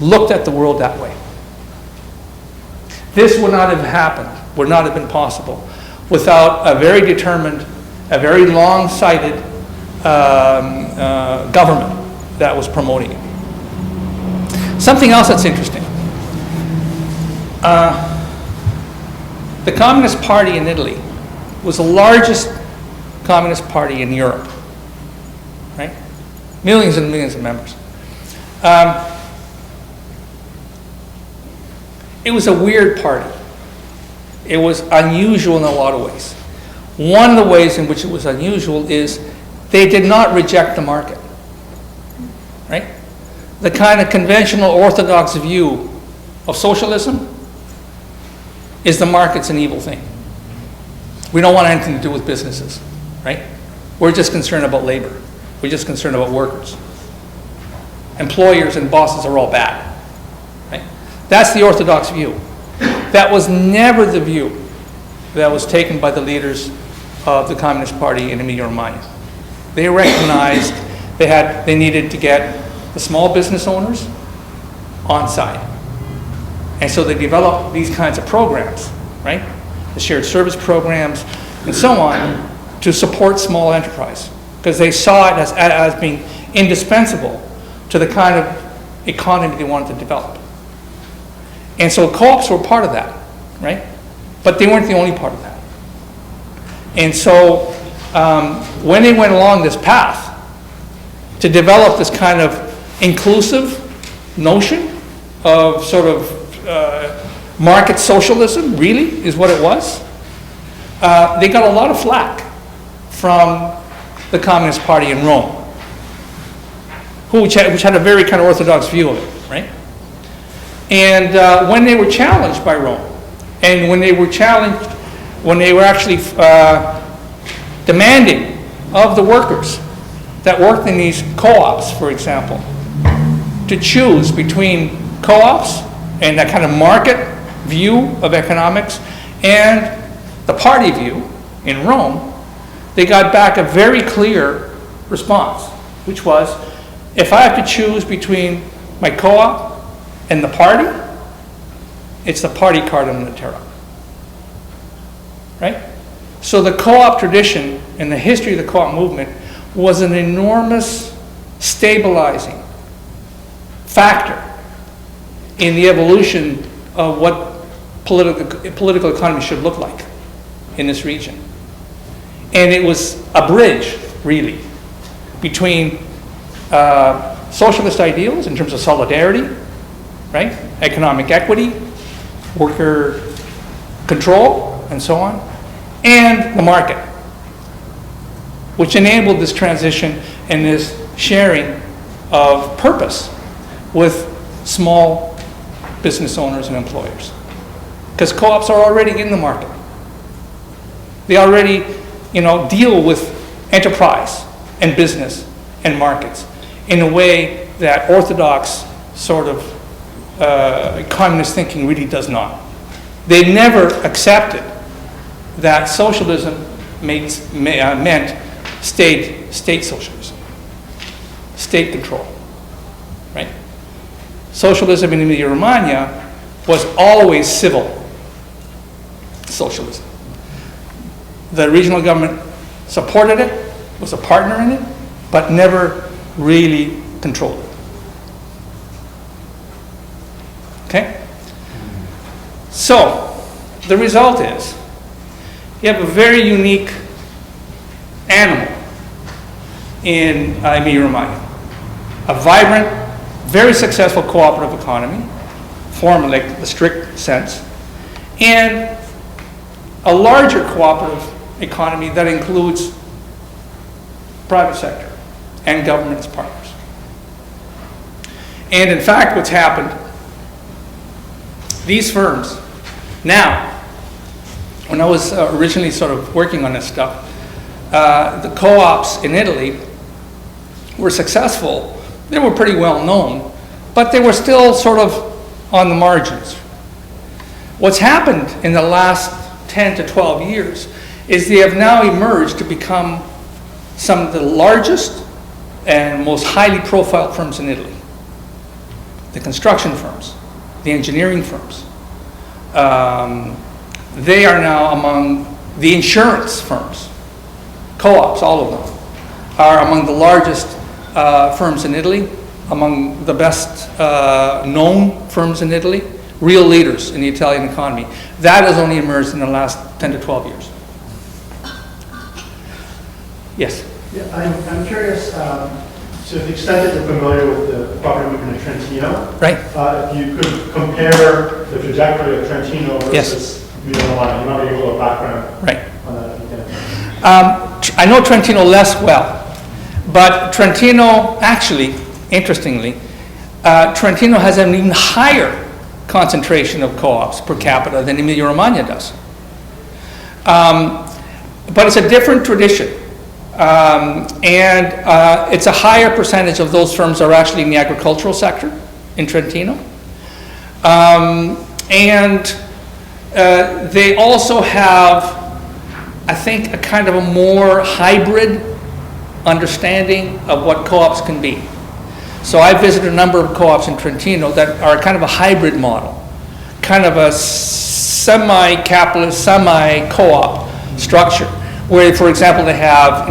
looked at the world that way. This would not have happened, would not have been possible without a very determined, a very long-sighted government that was promoting it. Something else that's interesting. The Communist Party in Italy was the largest communist party in Europe, right? Millions and millions of members. It was a weird party. It was unusual in a lot of ways. One of the ways in which it was unusual is they did not reject the market, right? The kind of conventional orthodox view of socialism is the market's an evil thing. We don't want anything to do with businesses, right? We're just concerned about labor. We're just concerned about workers. Employers and bosses are all bad, right? That's the orthodox view. That was never the view that was taken by the leaders of the Communist Party in Emilia Romagna. They recognized they needed to get the small business owners on side. And so they developed these kinds of programs, right? The shared service programs and so on to support small enterprise because they saw it as being indispensable to the kind of economy they wanted to develop. And so co-ops were part of that, right? But they weren't the only part of that. And so when they went along this path to develop this kind of inclusive notion of sort of market socialism, really, is what it was, they got a lot of flack from the Communist Party in Rome, which had a very kind of orthodox view of it, right? And when they were challenged by Rome, and when they were actually demanding of the workers that worked in these co-ops, for example, to choose between co-ops and that kind of market view of economics and the party view in Rome, they got back a very clear response, which was, if I have to choose between my co-op and the party, it's the party card I'm going to tear up. Right? So the co-op tradition and the history of the co-op movement was an enormous stabilizing factor in the evolution of what political economy should look like in this region. And it was a bridge, really, between socialist ideals in terms of solidarity, right? Economic equity, worker control, and so on, and the market, which enabled this transition and this sharing of purpose with small business owners and employers. Because co-ops are already in the market. They already, deal with enterprise and business and markets in a way that orthodox sort of communist thinking really does not. They never accepted that socialism meant state socialism, state control, right? Socialism in Emilia Romagna was always civil socialism. The regional government supported it, was a partner in it, but never really controlled it. Okay? So, the result is, you have a very unique animal in Emilia Romagna. A vibrant, very successful cooperative economy, form like the strict sense, and a larger cooperative economy that includes private sector and government as partners. And in fact, what's happened, these firms, now, when I was originally sort of working on this stuff, the co-ops in Italy were successful. They were pretty well known, but they were still sort of on the margins. What's happened in the last 10 to 12 years is they have now emerged to become some of the largest and most highly profiled firms in Italy. The construction firms, the engineering firms. They are now among the insurance firms. Co-ops, all of them, are among the largest firms in Italy, among the best known firms in Italy, real leaders in the Italian economy. That has only emerged in the last 10 to 12 years. Yes? Yeah, I'm curious, to the extent that you're familiar with the cooperative movement in Trentino, Right. If you could compare the trajectory of Trentino versus Emilia Romagna, you might be able to background Right. on that. If you can. I know Trentino less well, but Trentino, actually, interestingly, Trentino has an even higher concentration of co-ops per capita than Emilia Romagna does. But it's a different tradition. And it's a higher percentage of those firms are actually in the agricultural sector in Trentino. And they also have, I think, a kind of a more hybrid understanding of what co-ops can be. So I visited a number of co-ops in Trentino that are kind of a hybrid model, kind of a semi-capitalist, semi-co-op structure, where, for example, they have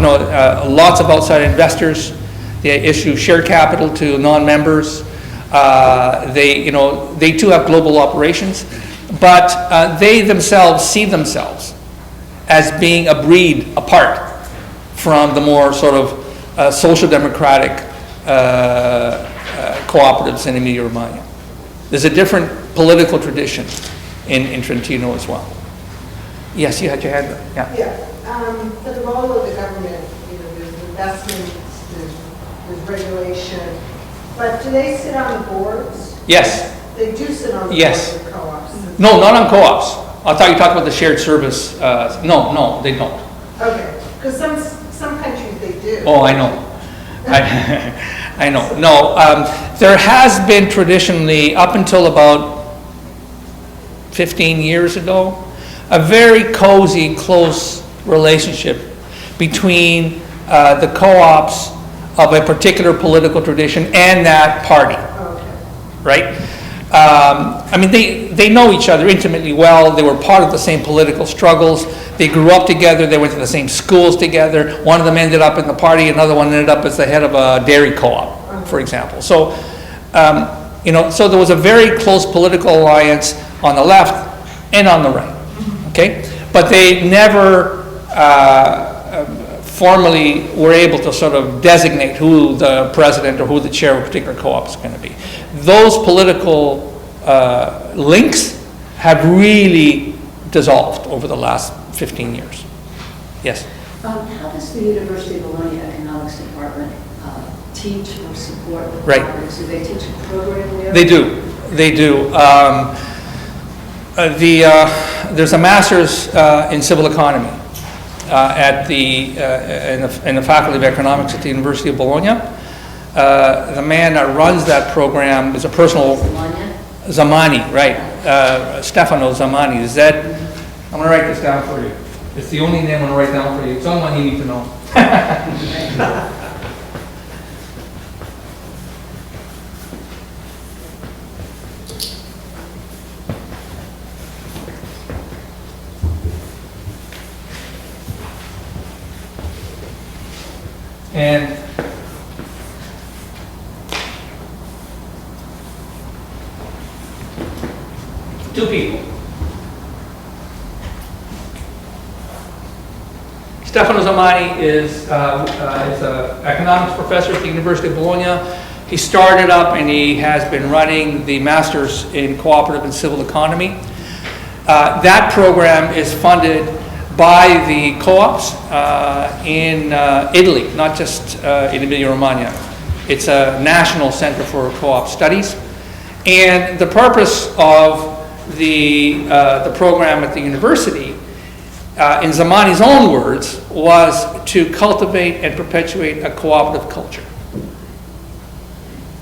lots of outside investors. They issue share capital to non-members. They too have global operations, but they themselves see themselves as being a breed apart from the more sort of social democratic cooperatives in Emilia Romagna. There's a different political tradition in Trentino as well. Yes, you had your hand up. Yeah. Yeah. For the role of the government, there's investments, there's regulation, but do they sit on boards? Yes. They do sit on the Yes. boards of co-ops? No, not on co-ops. I thought you talked about the shared service. No, they don't. Okay, because some countries they do. Oh, I know. I know. No, there has been traditionally, up until about 15 years ago, a very cozy, close relationship between the co-ops of a particular political tradition and that party, Okay. right? I mean, they know each other intimately well. They were part of the same political struggles. They grew up together. They went to the same schools together. One of them ended up in the party. Another one ended up as the head of a dairy co-op, for example. So, so there was a very close political alliance on the left and on the right. Okay, but they never formally were able to sort of designate who the president or who the chair of a particular co-op is going to be. Those political links have really dissolved over the last 15 years. Yes? How does the University of Bologna Economics Department teach or support the Right. cooperatives? Do they teach a program there? They do. They do. There's a master's in civil economy at in the Faculty of Economics at the University of Bologna. The man that runs that program is a personal. Bologna? Zamani, right. Stefano Zamani. Is that, I'm going to write this down for you. It's the only name I'm going to write down for you. It's the only one you need to know. And two people. Stefano Zamani is an economics professor at the University of Bologna. He started up and he has been running the Masters in Cooperative and Civil Economy. That program is funded by the co-ops in Italy, not just in Emilia Romagna. It's a national center for co-op studies. And the purpose of the program at the university, in Zamani's own words, was to cultivate and perpetuate a cooperative culture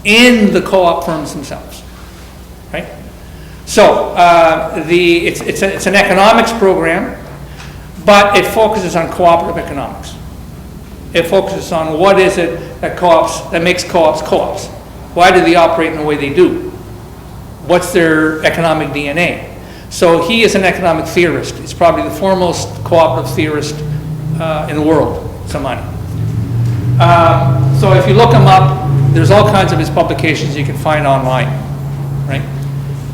in the co-op firms themselves, right? So it's an economics program, but it focuses on cooperative economics. It focuses on what is it that makes co-ops co-ops. Why do they operate in the way they do? What's their economic DNA? So he is an economic theorist. He's probably the foremost cooperative theorist in the world, Zamani. So if you look him up, there's all kinds of his publications you can find online, right?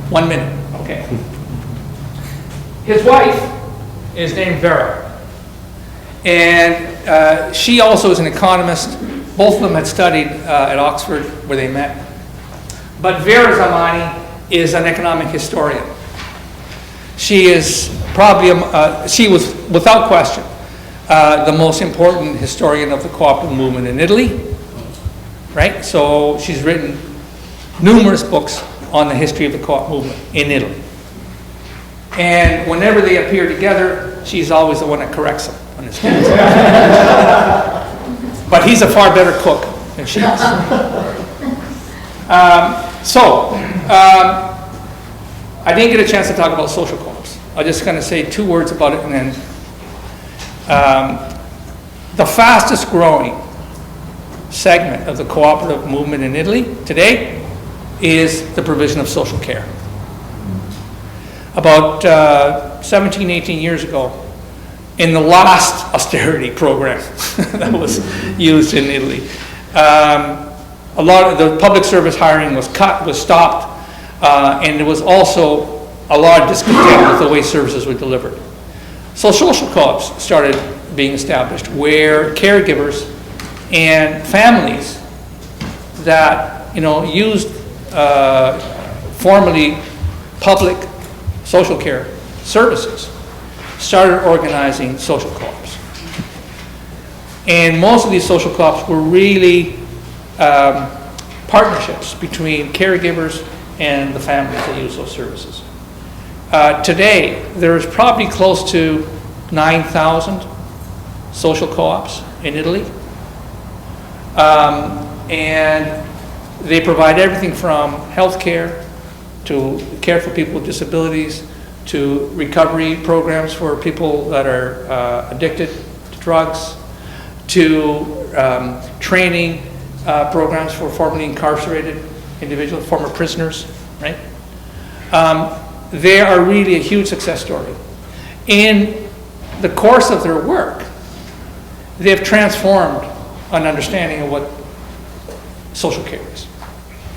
1 minute, okay. His wife is named Vera. And she also is an economist. Both of them had studied at Oxford where they met. But Vera Zamani is an economic historian. She is probably, she was without question the most important historian of the cooperative movement in Italy, right? So she's written numerous books on the history of the co-op movement in Italy. And whenever they appear together, she's always the one that corrects them on his things. But he's a far better cook than she is. I didn't get a chance to talk about social co-ops. I'm just going to say 2 words about it, and then the fastest growing segment of the cooperative movement in Italy today is the provision of social care. About 17, 18 years ago, in the last austerity program that was used in Italy, a lot of the public service hiring was stopped, and there was also a lot of discontent with the way services were delivered. So social co-ops started being established where caregivers and families that used formerly public social care services started organizing social co-ops. And most of these social co-ops were really partnerships between caregivers and the families that use those services. Today, there's probably close to 9,000 social co-ops in Italy. And they provide everything from health care to care for people with disabilities to recovery programs for people that are addicted to drugs to training programs for formerly incarcerated individuals, former prisoners, right? They are really a huge success story. In the course of their work, they've transformed an understanding of what social care is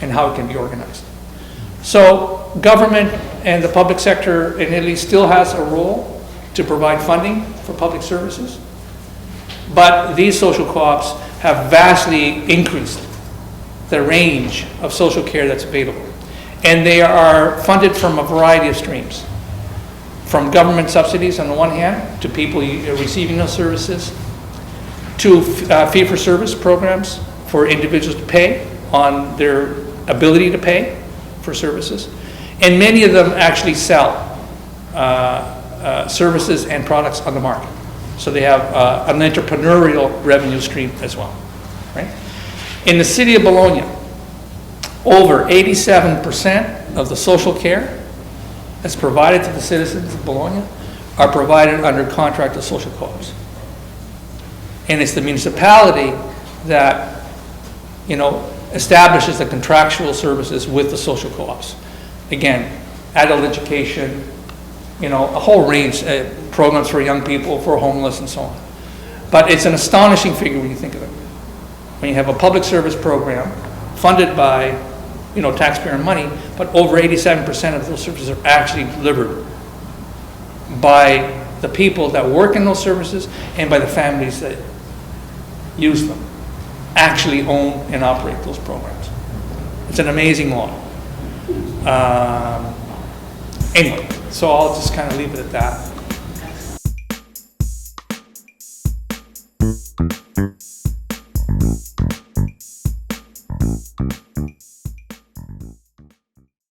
and how it can be organized. So government and the public sector in Italy still has a role to provide funding for public services, but these social co-ops have vastly increased the range of social care that's available. And they are funded from a variety of streams, from government subsidies on the one hand to people receiving those services, to fee-for-service programs for individuals to pay on their ability to pay for services. And many of them actually sell services and products on the market. So they have an entrepreneurial revenue stream as well, right? In the city of Bologna, over 87% of the social care that's provided to the citizens of Bologna are provided under contract of social co-ops. And it's the municipality that, establishes the contractual services with the social co-ops. Again, adult education, a whole range, programs for young people, for homeless, and so on. But it's an astonishing figure when you think of it. When you have a public service program funded by, taxpayer money, but over 87% of those services are actually delivered by the people that work in those services and by the families that use them, actually own and operate those programs. It's an amazing model. Anyway, so I'll just kind of leave it at that.